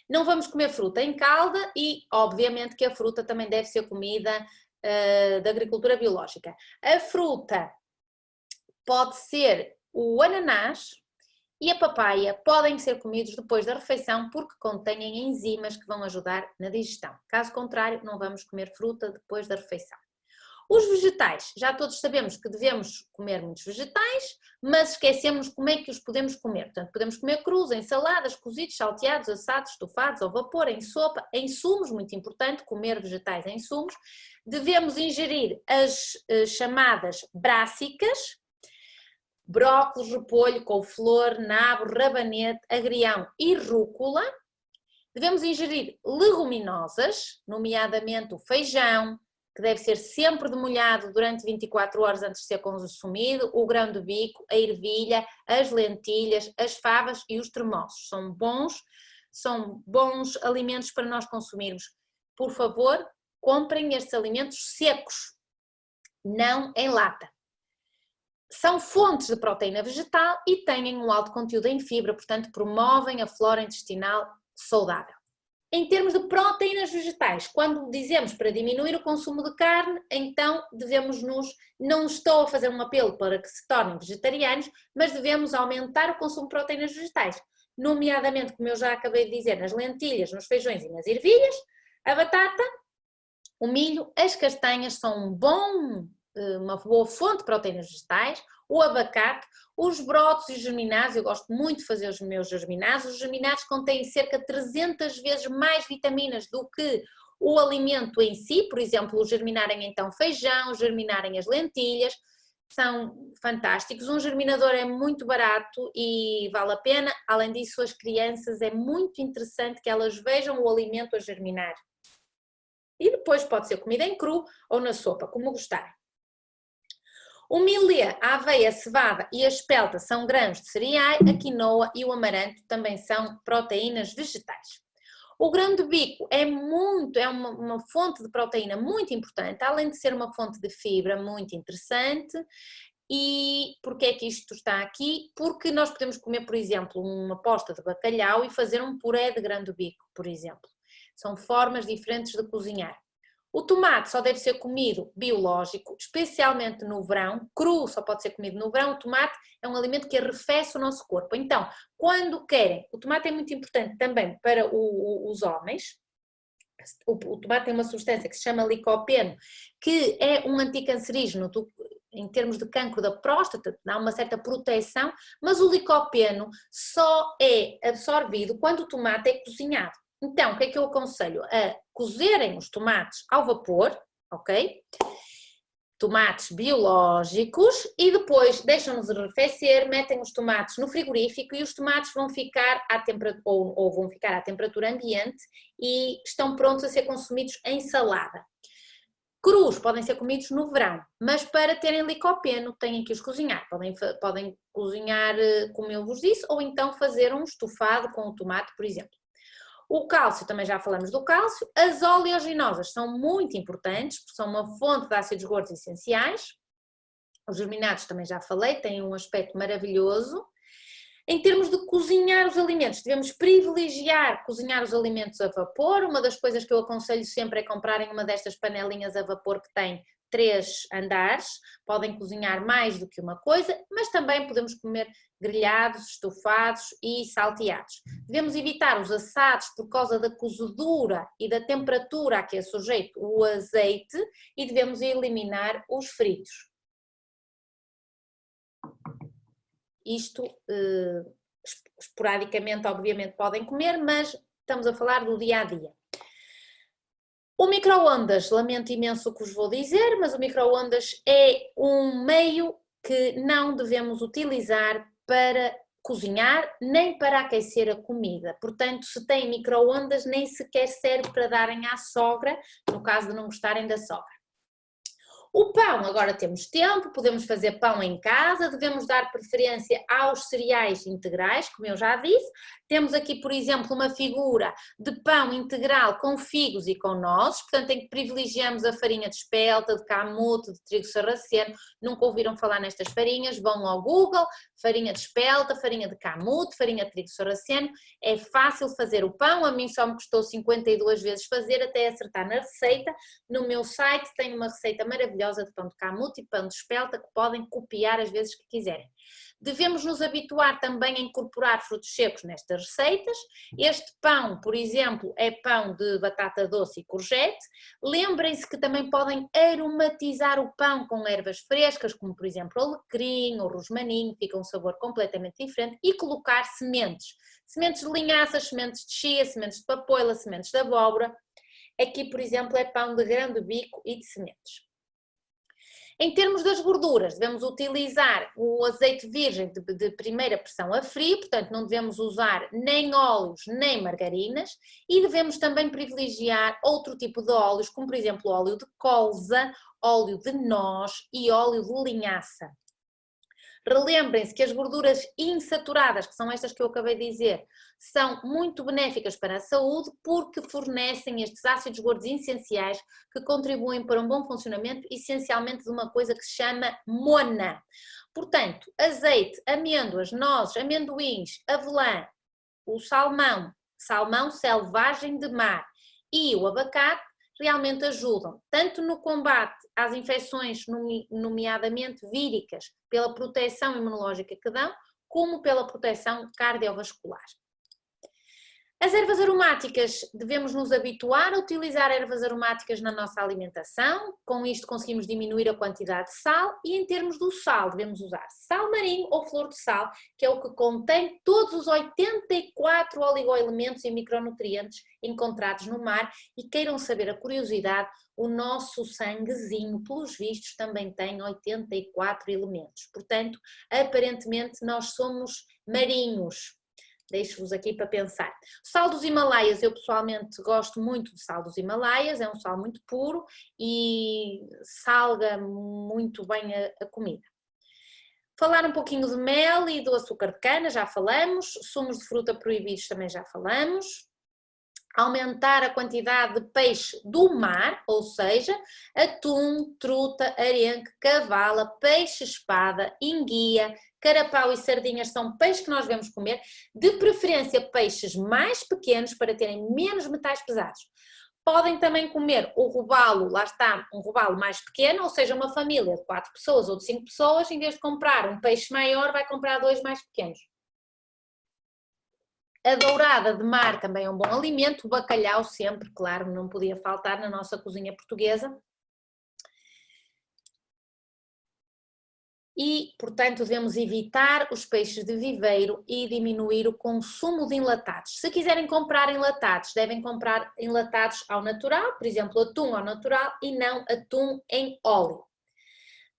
Não vamos comer fruta em calda e obviamente que a fruta também deve ser comida da agricultura biológica. A fruta pode ser o ananás e a papaya, podem ser comidos depois da refeição porque contêm enzimas que vão ajudar na digestão. Caso contrário, não vamos comer fruta depois da refeição. Os vegetais, já todos sabemos que devemos comer muitos vegetais, mas esquecemos como é que os podemos comer. Portanto, podemos comer crus, em saladas, cozidos, salteados, assados, estufados, ao vapor, em sopa, em sumos, muito importante, comer vegetais em sumos. Devemos ingerir as chamadas brássicas, brócolis, repolho, couve-flor, nabo, rabanete, agrião e rúcula. Devemos ingerir leguminosas, nomeadamente o feijão, que deve ser sempre demolhado durante 24 horas antes de ser consumido, o grão de bico, a ervilha, as lentilhas, as favas e os tremoços. São bons alimentos para nós consumirmos. Por favor, comprem estes alimentos secos, não em lata. São fontes de proteína vegetal e têm um alto conteúdo em fibra, portanto promovem a flora intestinal saudável. Em termos de proteínas vegetais, quando dizemos para diminuir o consumo de carne, então não estou a fazer um apelo para que se tornem vegetarianos, mas devemos aumentar o consumo de proteínas vegetais, nomeadamente, como eu já acabei de dizer, nas lentilhas, nos feijões e nas ervilhas, a batata, o milho, as castanhas são uma boa fonte de proteínas vegetais, o abacate, os brotos e os germinados, eu gosto muito de fazer os meus germinados. Os germinados contêm cerca de 300 vezes mais vitaminas do que o alimento em si, por exemplo, o germinarem então feijão, germinarem as lentilhas, são fantásticos. Um germinador é muito barato e vale a pena, além disso as crianças é muito interessante que elas vejam o alimento a germinar. E depois pode ser comida em cru ou na sopa, como gostarem. O milê, a aveia, a cevada e a espelta são grãos de cereais, a quinoa e o amaranto também são proteínas vegetais. O grão de bico é uma fonte de proteína muito importante, além de ser uma fonte de fibra muito interessante. E porquê é que isto está aqui? Porque nós podemos comer, por exemplo, uma posta de bacalhau e fazer um puré de grão de bico, por exemplo. São formas diferentes de cozinhar. O tomate só deve ser comido biológico, especialmente no verão, cru só pode ser comido no verão. O tomate é um alimento que arrefece o nosso corpo. Então, quando querem, o tomate é muito importante também para os homens. O tomate tem uma substância que se chama licopeno, que é um anticancerígeno em termos de cancro da próstata, dá uma certa proteção, mas o licopeno só é absorvido quando o tomate é cozinhado. Então, o que é que eu aconselho? A cozerem os tomates ao vapor, ok? Tomates biológicos e depois deixam-nos arrefecer, metem os tomates no frigorífico e os tomates vão ficar à temperatura ambiente e estão prontos a ser consumidos em salada. Crus podem ser comidos no verão, mas para terem licopeno têm que os cozinhar. Podem cozinhar como eu vos disse, ou então fazer um estofado com o tomate, por exemplo. O cálcio, também já falamos do cálcio. As oleaginosas são muito importantes, porque são uma fonte de ácidos gordos essenciais. Os germinados também já falei, têm um aspecto maravilhoso. Em termos de cozinhar os alimentos, devemos privilegiar cozinhar os alimentos a vapor. Uma das coisas que eu aconselho sempre é comprarem uma destas panelinhas a vapor que tem 3 andares. Podem cozinhar mais do que uma coisa, mas também podemos comer grelhados, estofados e salteados. Devemos evitar os assados por causa da cozedura e da temperatura a que é sujeito o azeite e devemos eliminar os fritos. Isto, esporadicamente, obviamente, podem comer, mas estamos a falar do dia a dia. O micro-ondas, lamento imenso o que vos vou dizer, mas o micro-ondas é um meio que não devemos utilizar para cozinhar, nem para aquecer a comida. Portanto, se tem micro-ondas, nem sequer serve para darem à sogra, no caso de não gostarem da sogra. O pão, agora temos tempo, podemos fazer pão em casa, devemos dar preferência aos cereais integrais, como eu já disse. Temos aqui, por exemplo, uma figura de pão integral com figos e com nozes, portanto em que privilegiamos a farinha de espelta, de camute, de trigo sarraceno. Nunca ouviram falar nestas farinhas? Vão ao Google, farinha de espelta, farinha de camute, farinha de trigo sarraceno. É fácil fazer o pão, a mim só me custou 52 vezes fazer até acertar na receita. No meu site tem uma receita maravilhosa de pão de camute e pão de espelta que podem copiar as vezes que quiserem. Devemos nos habituar também a incorporar frutos secos nestas receitas. Este pão, por exemplo, é pão de batata doce e courgette. Lembrem-se que também podem aromatizar o pão com ervas frescas, como por exemplo alecrim ou rosmaninho, fica um sabor completamente diferente, e colocar sementes. Sementes de linhaças, sementes de chia, sementes de papoila, sementes de abóbora. Aqui, por exemplo, é pão de grão de bico e de sementes. Em termos das gorduras, devemos utilizar o azeite virgem de primeira pressão a frio, portanto não devemos usar nem óleos nem margarinas, e devemos também privilegiar outro tipo de óleos, como por exemplo óleo de colza, óleo de noz e óleo de linhaça. Relembrem-se que as gorduras insaturadas, que são estas que eu acabei de dizer, são muito benéficas para a saúde porque fornecem estes ácidos gordos essenciais que contribuem para um bom funcionamento, essencialmente de uma coisa que se chama mona. Portanto, azeite, amêndoas, nozes, amendoins, avelã, o salmão, salmão selvagem de mar e o abacate realmente ajudam, tanto no combate às infecções, nomeadamente víricas, pela proteção imunológica que dão, como pela proteção cardiovascular. As ervas aromáticas, devemos nos habituar a utilizar ervas aromáticas na nossa alimentação, com isto conseguimos diminuir a quantidade de sal e em termos do sal, devemos usar sal marinho ou flor de sal, que é o que contém todos os 84 oligoelementos e micronutrientes encontrados no mar e queiram saber a curiosidade, o nosso sanguezinho, pelos vistos, também tem 84 elementos, portanto, aparentemente nós somos marinhos. Deixo-vos aqui para pensar. O sal dos Himalaias, eu pessoalmente gosto muito do sal dos Himalaias, é um sal muito puro e salga muito bem a comida. Falar um pouquinho de mel e do açúcar de cana, já falamos. Sumos de fruta proibidos também já falamos. Aumentar a quantidade de peixe do mar, ou seja, atum, truta, arenque, cavala, peixe-espada, enguia, carapau e sardinhas são peixes que nós devemos comer, de preferência peixes mais pequenos para terem menos metais pesados. Podem também comer o robalo, lá está, um robalo mais pequeno, ou seja, uma família de 4 pessoas ou de 5 pessoas, em vez de comprar um peixe maior, vai comprar 2 mais pequenos. A dourada de mar também é um bom alimento, o bacalhau sempre, claro, não podia faltar na nossa cozinha portuguesa. E, portanto, devemos evitar os peixes de viveiro e diminuir o consumo de enlatados. Se quiserem comprar enlatados, devem comprar enlatados ao natural, por exemplo, atum ao natural e não atum em óleo.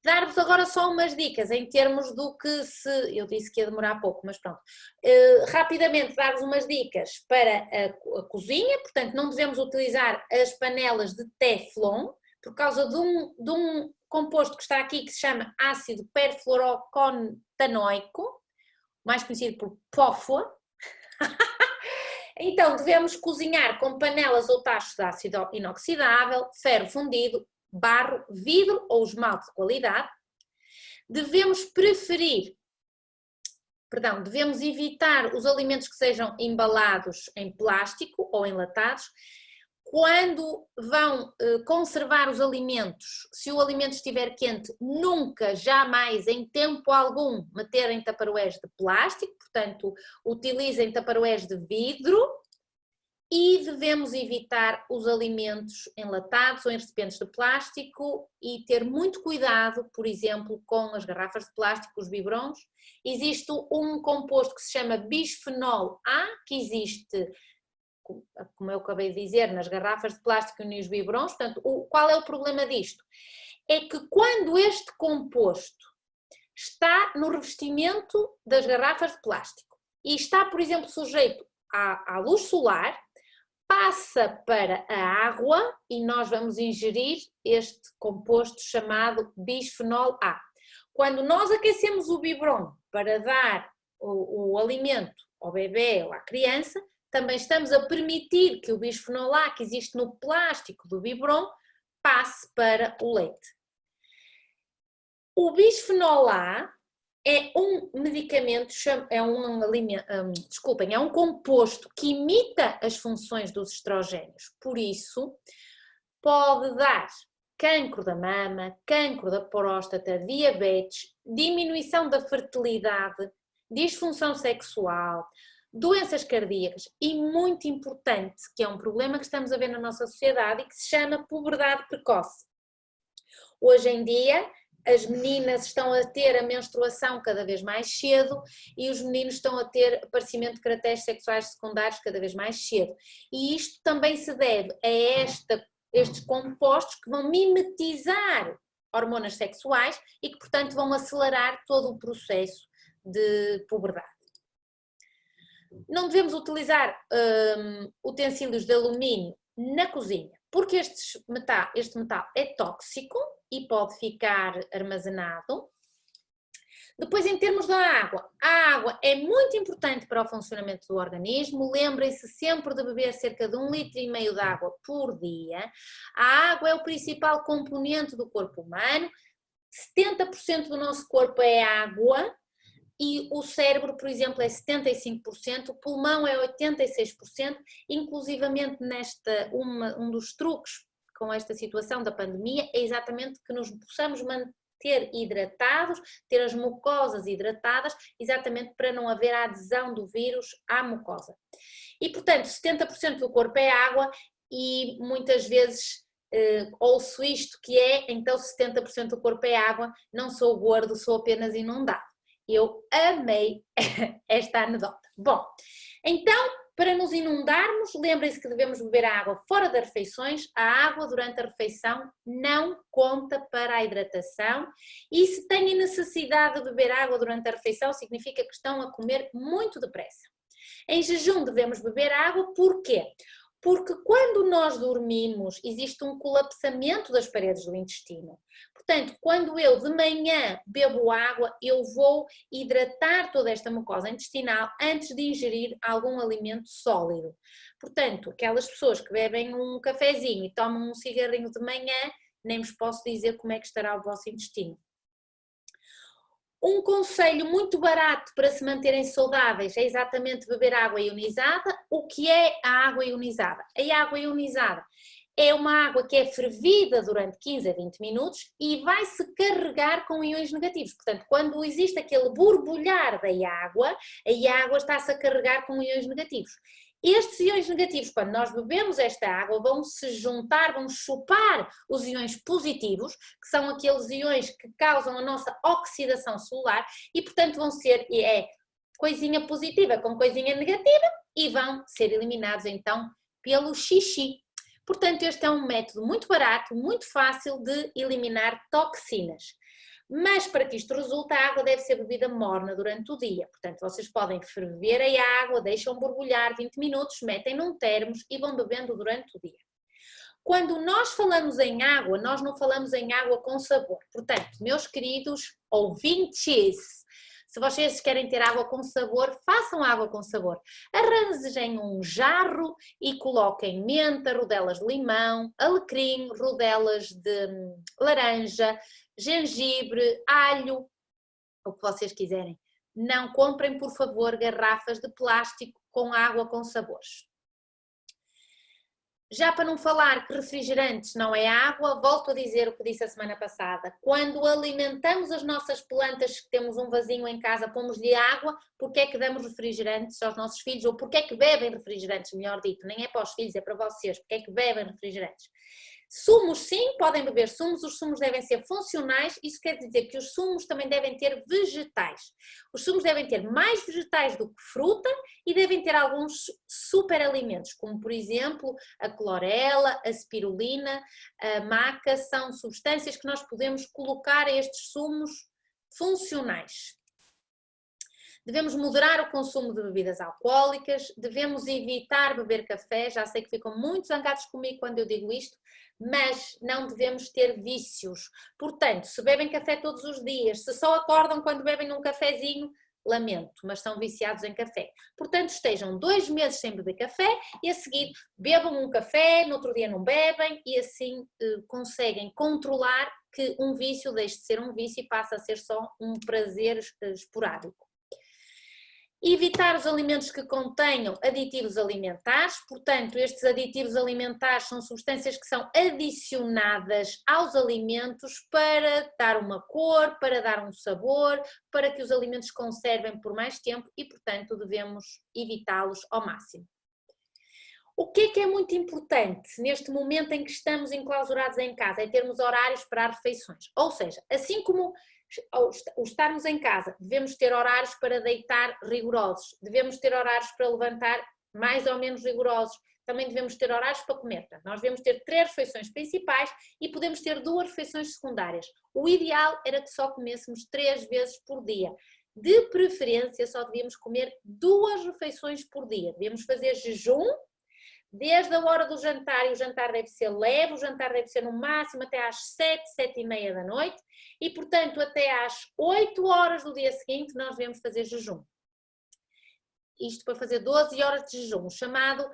Dar-vos agora só umas dicas em termos do que se... Eu disse que ia demorar pouco, mas pronto. Rapidamente dar-vos umas dicas para a cozinha, portanto não devemos utilizar as panelas de Teflon, por causa de um composto que está aqui que se chama ácido perfluoroctanoico, mais conhecido por POFA. Então devemos cozinhar com panelas ou tachos de ácido inoxidável, ferro fundido, barro, vidro ou esmalte de qualidade. Devemos evitar os alimentos que sejam embalados em plástico ou enlatados. Quando vão conservar os alimentos, se o alimento estiver quente, nunca, jamais, em tempo algum, meter em taparoeiros de plástico, portanto, utilizem taparoeiros de vidro. E devemos evitar os alimentos enlatados ou em recipientes de plástico e ter muito cuidado, por exemplo, com as garrafas de plástico, os biberons. Existe um composto que se chama bisfenol A, que existe, como eu acabei de dizer, nas garrafas de plástico e nos biberons. Portanto, qual é o problema disto? É que quando este composto está no revestimento das garrafas de plástico e está, por exemplo, sujeito à luz solar, passa para a água e nós vamos ingerir este composto chamado bisfenol A. Quando nós aquecemos o biberon para dar o alimento ao bebê ou à criança, também estamos a permitir que o bisfenol A que existe no plástico do biberon passe para o leite. O bisfenol A é um medicamento, é um composto que imita as funções dos estrogénios, por isso pode dar cancro da mama, cancro da próstata, diabetes, diminuição da fertilidade, disfunção sexual, doenças cardíacas e, muito importante, que é um problema que estamos a ver na nossa sociedade e que se chama puberdade precoce. Hoje em dia, as meninas estão a ter a menstruação cada vez mais cedo e os meninos estão a ter aparecimento de caracteres sexuais secundários cada vez mais cedo. E isto também se deve a estes compostos que vão mimetizar hormonas sexuais e que, portanto, vão acelerar todo o processo de puberdade. Não devemos utilizar utensílios de alumínio na cozinha, porque este metal é tóxico e pode ficar armazenado. Depois, em termos da água, a água é muito importante para o funcionamento do organismo. Lembrem-se sempre de beber cerca de 1,5 litros de água por dia. A água é o principal componente do corpo humano. 70% do nosso corpo é água e o cérebro, por exemplo, é 75%, o pulmão é 86%, inclusivamente um dos truques com esta situação da pandemia é exatamente que nos possamos manter hidratados, ter as mucosas hidratadas, exatamente para não haver a adesão do vírus à mucosa. E, portanto, 70% do corpo é água e muitas vezes ouço isto que é, então 70% do corpo é água, não sou gordo, sou apenas inundado. Eu amei esta anedota. Bom, então, para nos inundarmos, lembrem-se que devemos beber a água fora das refeições. A água durante a refeição não conta para a hidratação e se têm necessidade de beber água durante a refeição, significa que estão a comer muito depressa. Em jejum devemos beber água, porquê? Porque quando nós dormimos existe um colapsamento das paredes do intestino. Portanto, quando eu de manhã bebo água, eu vou hidratar toda esta mucosa intestinal antes de ingerir algum alimento sólido. Portanto, aquelas pessoas que bebem um cafezinho e tomam um cigarrinho de manhã, nem vos posso dizer como é que estará o vosso intestino. Um conselho muito barato para se manterem saudáveis é exatamente beber água ionizada. O que é a água ionizada? A água ionizada é uma água que é fervida durante 15 a 20 minutos e vai se carregar com íons negativos. Portanto, quando existe aquele borbulhar da água, a água está-se a carregar com íons negativos. Estes íons negativos, quando nós bebemos esta água, vão se juntar, vão chupar os íons positivos, que são aqueles íons que causam a nossa oxidação celular e, portanto, vão ser coisinha positiva com coisinha negativa e vão ser eliminados, então, pelo xixi. Portanto, este é um método muito barato, muito fácil de eliminar toxinas. Mas para que isto resulte, a água deve ser bebida morna durante o dia. Portanto, vocês podem ferver a água, deixam borbulhar 20 minutos, metem num termos e vão bebendo durante o dia. Quando nós falamos em água, nós não falamos em água com sabor. Portanto, meus queridos ouvintes, se vocês querem ter água com sabor, façam água com sabor. Arranjem um jarro e coloquem menta, rodelas de limão, alecrim, rodelas de laranja, gengibre, alho, o que vocês quiserem. Não comprem, por favor, garrafas de plástico com água com sabores. Já para não falar que refrigerantes não é água, volto a dizer o que disse a semana passada. Quando alimentamos as nossas plantas, que temos um vasinho em casa, pomos-lhe água, porque é que damos refrigerantes aos nossos filhos? Ou porque é que bebem refrigerantes, melhor dito? Nem é para os filhos, é para vocês. Porque é que bebem refrigerantes? Sumos, sim, podem beber sumos, os sumos devem ser funcionais, isso quer dizer que os sumos também devem ter vegetais. Os sumos devem ter mais vegetais do que fruta e devem ter alguns superalimentos, como por exemplo a clorela, a spirulina, a maca, são substâncias que nós podemos colocar a estes sumos funcionais. Devemos moderar o consumo de bebidas alcoólicas, devemos evitar beber café, já sei que ficam muito zangados comigo quando eu digo isto, mas não devemos ter vícios. Portanto, se bebem café todos os dias, se só acordam quando bebem um cafezinho, lamento, mas são viciados em café. Portanto, estejam 2 meses sem beber café e a seguir bebam um café, no outro dia não bebem e assim conseguem controlar que um vício deixe de ser um vício e passa a ser só um prazer esporádico. Evitar os alimentos que contenham aditivos alimentares, portanto, estes aditivos alimentares são substâncias que são adicionadas aos alimentos para dar uma cor, para dar um sabor, para que os alimentos conservem por mais tempo e, portanto, devemos evitá-los ao máximo. O que é muito importante neste momento em que estamos enclausurados em casa? É termos horários para as refeições, ou seja, assim como ao estarmos em casa, devemos ter horários para deitar rigorosos, devemos ter horários para levantar mais ou menos rigorosos, também devemos ter horários para comer. Portanto, nós devemos ter 3 refeições principais e podemos ter 2 refeições secundárias. O ideal era que só comêssemos 3 vezes por dia. De preferência, só devíamos comer 2 refeições por dia. Devíamos fazer jejum desde a hora do jantar, e o jantar deve ser leve, o jantar deve ser no máximo até às 7, 7h30 da noite, e portanto até às 8 horas do dia seguinte nós devemos fazer jejum. Isto para fazer 12 horas de jejum, chamado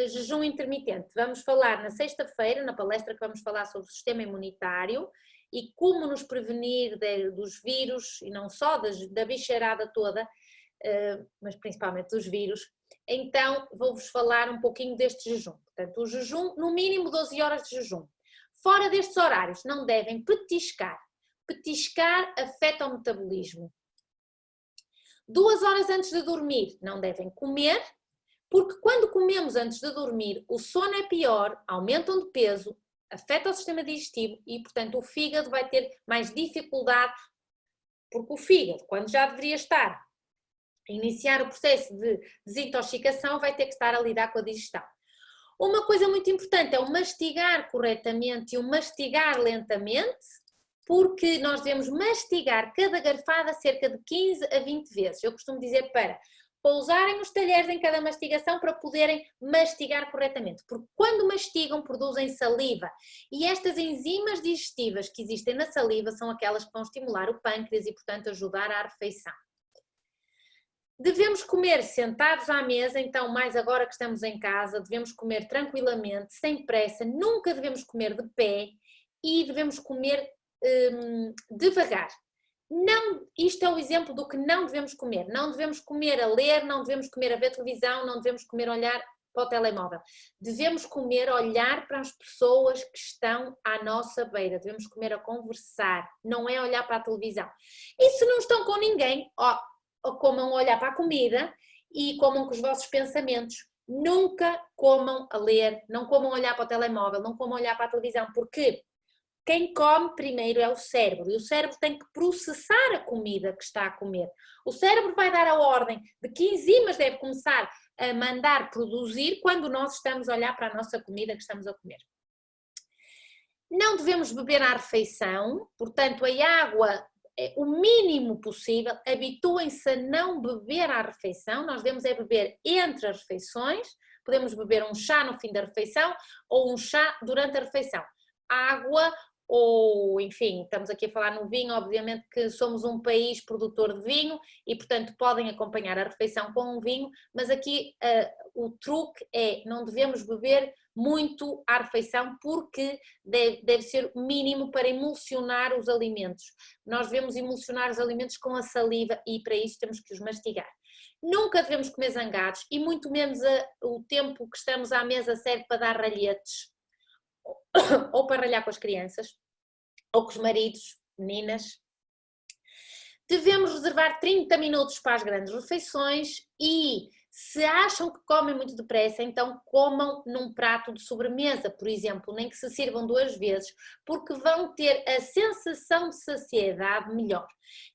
jejum intermitente. Vamos falar na sexta-feira, na palestra que vamos falar sobre o sistema imunitário e como nos prevenir dos vírus, e não só da bicharada toda, mas principalmente dos vírus. Então vou-vos falar um pouquinho deste jejum. Portanto, o jejum, no mínimo 12 horas de jejum. Fora destes horários, não devem petiscar. Petiscar afeta o metabolismo. 2 horas antes de dormir, não devem comer, porque quando comemos antes de dormir, o sono é pior, aumentam de peso, afeta o sistema digestivo e, portanto, o fígado vai ter mais dificuldade, porque o fígado, quando já deveria estar a iniciar o processo de desintoxicação, vai ter que estar a lidar com a digestão. Uma coisa muito importante é o mastigar corretamente e o mastigar lentamente, porque nós devemos mastigar cada garfada cerca de 15 a 20 vezes. Eu costumo dizer para pousarem os talheres em cada mastigação para poderem mastigar corretamente, porque quando mastigam produzem saliva e estas enzimas digestivas que existem na saliva são aquelas que vão estimular o pâncreas e, portanto, ajudar à refeição. Devemos comer sentados à mesa, então mais agora que estamos em casa, devemos comer tranquilamente, sem pressa, nunca devemos comer de pé e devemos comer devagar. Não, isto é o exemplo do que não devemos comer. Não devemos comer a ler, não devemos comer a ver televisão, não devemos comer a olhar para o telemóvel. Devemos comer a olhar para as pessoas que estão à nossa beira. Devemos comer a conversar, não é olhar para a televisão. E se não estão com ninguém, comam a olhar para a comida e comam com os vossos pensamentos. Nunca comam a ler, não comam a olhar para o telemóvel, não comam a olhar para a televisão, porque quem come primeiro é o cérebro e o cérebro tem que processar a comida que está a comer. O cérebro vai dar a ordem de que enzimas deve começar a mandar produzir quando nós estamos a olhar para a nossa comida que estamos a comer. Não devemos beber à refeição, portanto a água é o mínimo possível, habituem-se a não beber à refeição, nós devemos é beber entre as refeições, podemos beber um chá no fim da refeição ou um chá durante a refeição. Água ou, enfim, estamos aqui a falar no vinho, obviamente que somos um país produtor de vinho e, portanto, podem acompanhar a refeição com um vinho, mas aqui o truque é, não devemos beber muito à refeição porque deve ser mínimo para emulsionar os alimentos. Nós devemos emulsionar os alimentos com a saliva e para isso temos que os mastigar. Nunca devemos comer zangados e muito menos o tempo que estamos à mesa serve para dar ralhetes ou para ralhar com as crianças, ou com os maridos, meninas. Devemos reservar 30 minutos para as grandes refeições e se acham que comem muito depressa, então comam num prato de sobremesa, por exemplo, nem que se sirvam 2 vezes, porque vão ter a sensação de saciedade melhor.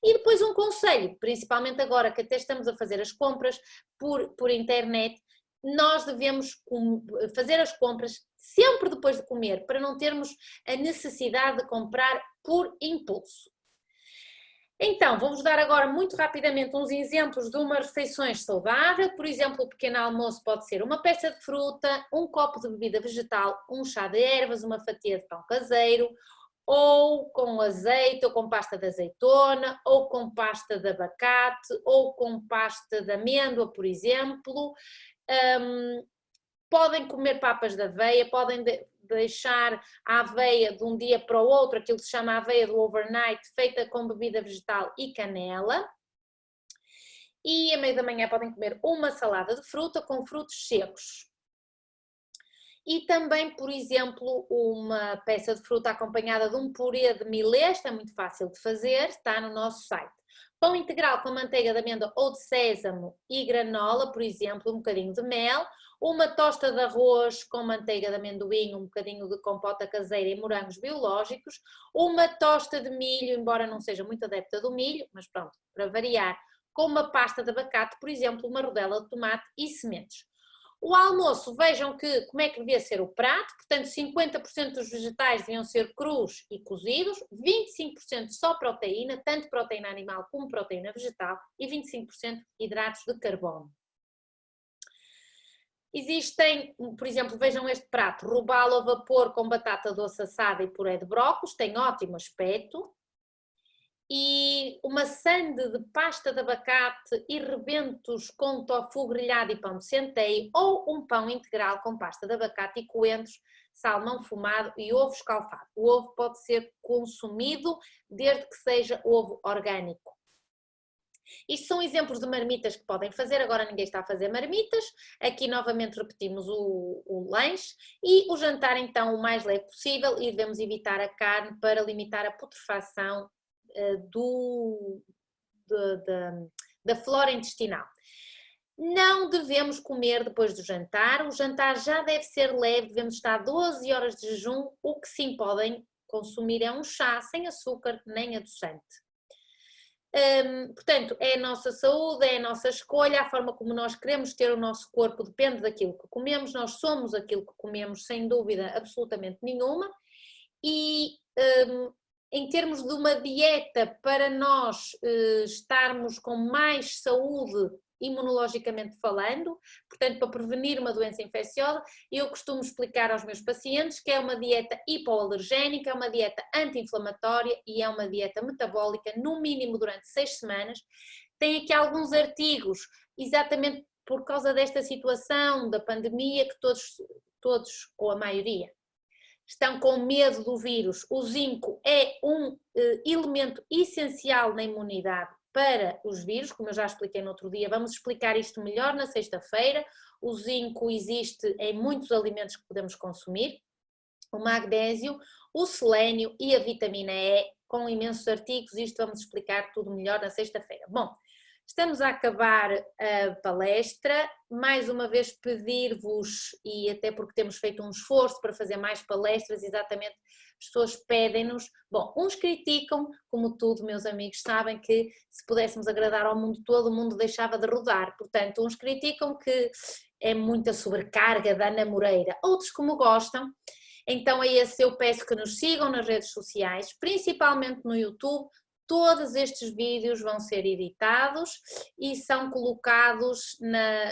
E depois um conselho, principalmente agora que até estamos a fazer as compras por internet, nós devemos fazer as compras sempre depois de comer, para não termos a necessidade de comprar por impulso. Então, vou-vos dar agora muito rapidamente uns exemplos de umas refeições saudáveis. Por exemplo, o pequeno almoço pode ser uma peça de fruta, um copo de bebida vegetal, um chá de ervas, uma fatia de pão caseiro, ou com azeite, ou com pasta de azeitona, ou com pasta de abacate, ou com pasta de amêndoa, por exemplo. Podem comer papas de aveia, podem deixar a aveia de um dia para o outro, aquilo que se chama aveia do overnight, feita com bebida vegetal e canela. E à meia da manhã podem comer uma salada de fruta com frutos secos. E também, por exemplo, uma peça de fruta acompanhada de um purê de milê, é muito fácil de fazer, está no nosso site. Pão integral com manteiga de amêndoa ou de sésamo e granola, por exemplo, um bocadinho de mel, uma tosta de arroz com manteiga de amendoim, um bocadinho de compota caseira e morangos biológicos, uma tosta de milho, embora não seja muito adepta do milho, mas pronto, para variar, com uma pasta de abacate, por exemplo, uma rodela de tomate e sementes. O almoço, vejam como é que devia ser o prato, portanto 50% dos vegetais deviam ser crus e cozidos, 25% só proteína, tanto proteína animal como proteína vegetal e 25% hidratos de carbono. Existem, por exemplo, vejam este prato, robalo a vapor com batata doce assada e puré de brócolos, tem ótimo aspecto. E uma sande de pasta de abacate e rebentos com tofu grelhado e pão de centeio, ou um pão integral com pasta de abacate e coentros, salmão fumado e ovo escalfado. O ovo pode ser consumido desde que seja ovo orgânico. Isto são exemplos de marmitas que podem fazer, agora ninguém está a fazer marmitas, aqui novamente repetimos o lanche e o jantar então o mais leve possível e devemos evitar a carne para limitar a putrefação da flora intestinal. Não devemos comer depois do jantar, o jantar já deve ser leve, devemos estar 12 horas de jejum, o que sim podem consumir é um chá sem açúcar nem adoçante. Portanto, é a nossa saúde, é a nossa escolha, a forma como nós queremos ter o nosso corpo depende daquilo que comemos, nós somos aquilo que comemos sem dúvida absolutamente nenhuma e em termos de uma dieta para nós estarmos com mais saúde imunologicamente falando, portanto para prevenir uma doença infecciosa, eu costumo explicar aos meus pacientes que é uma dieta hipoalergénica, é uma dieta anti-inflamatória e é uma dieta metabólica no mínimo durante 6 semanas. Tem aqui alguns artigos, exatamente por causa desta situação da pandemia que todos ou a maioria, estão com medo do vírus. O zinco é um elemento essencial na imunidade para os vírus, como eu já expliquei no outro dia, vamos explicar isto melhor na sexta-feira. O zinco existe em muitos alimentos que podemos consumir, o magnésio, o selênio e a vitamina E, com imensos artigos, isto vamos explicar tudo melhor na sexta-feira. Bom, estamos a acabar a palestra, mais uma vez pedir-vos, e até porque temos feito um esforço para fazer mais palestras, exatamente, as pessoas pedem-nos, bom, uns criticam, como tudo, meus amigos, sabem que se pudéssemos agradar ao mundo todo, o mundo deixava de rodar, portanto, uns criticam que é muita sobrecarga da Ana Moreira, outros como gostam, então a esse eu peço que nos sigam nas redes sociais, principalmente no YouTube. Todos estes vídeos vão ser editados e são colocados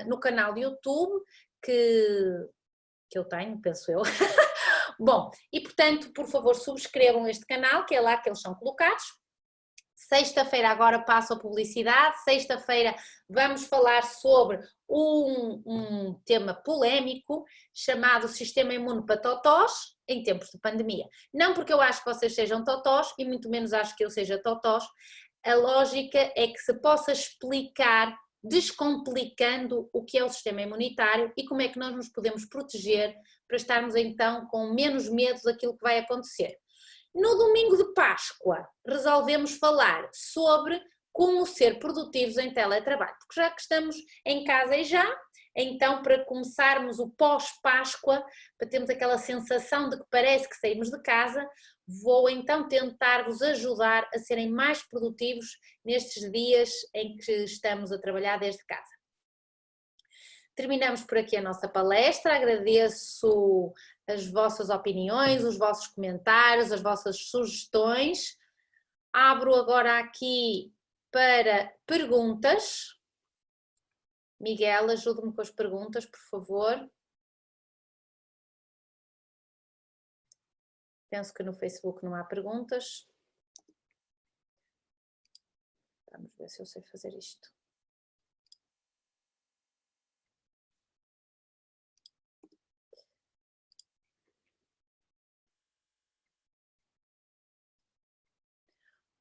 no canal do YouTube que eu tenho, penso eu. Bom, e portanto, por favor, subscrevam este canal, que é lá que eles são colocados. Sexta-feira agora passo a publicidade, sexta-feira vamos falar sobre um tema polémico chamado Sistema Imune para Totós em tempos de pandemia. Não porque eu acho que vocês sejam totós e muito menos acho que eu seja totós, a lógica é que se possa explicar descomplicando o que é o sistema imunitário e como é que nós nos podemos proteger para estarmos então com menos medo daquilo que vai acontecer. No domingo de Páscoa resolvemos falar sobre como ser produtivos em teletrabalho, porque já que estamos em casa e já, então para começarmos o pós-Páscoa, para termos aquela sensação de que parece que saímos de casa, vou então tentar vos ajudar a serem mais produtivos nestes dias em que estamos a trabalhar desde casa. Terminamos por aqui a nossa palestra, agradeço as vossas opiniões, os vossos comentários, as vossas sugestões. Abro agora aqui para perguntas. Miguel, ajude-me com as perguntas, por favor. Penso que no Facebook não há perguntas. Vamos ver se eu sei fazer isto.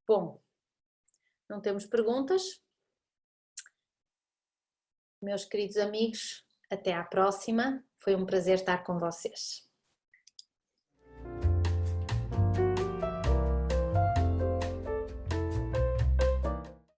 Bom, não temos perguntas. Meus queridos amigos, até à próxima. Foi um prazer estar com vocês.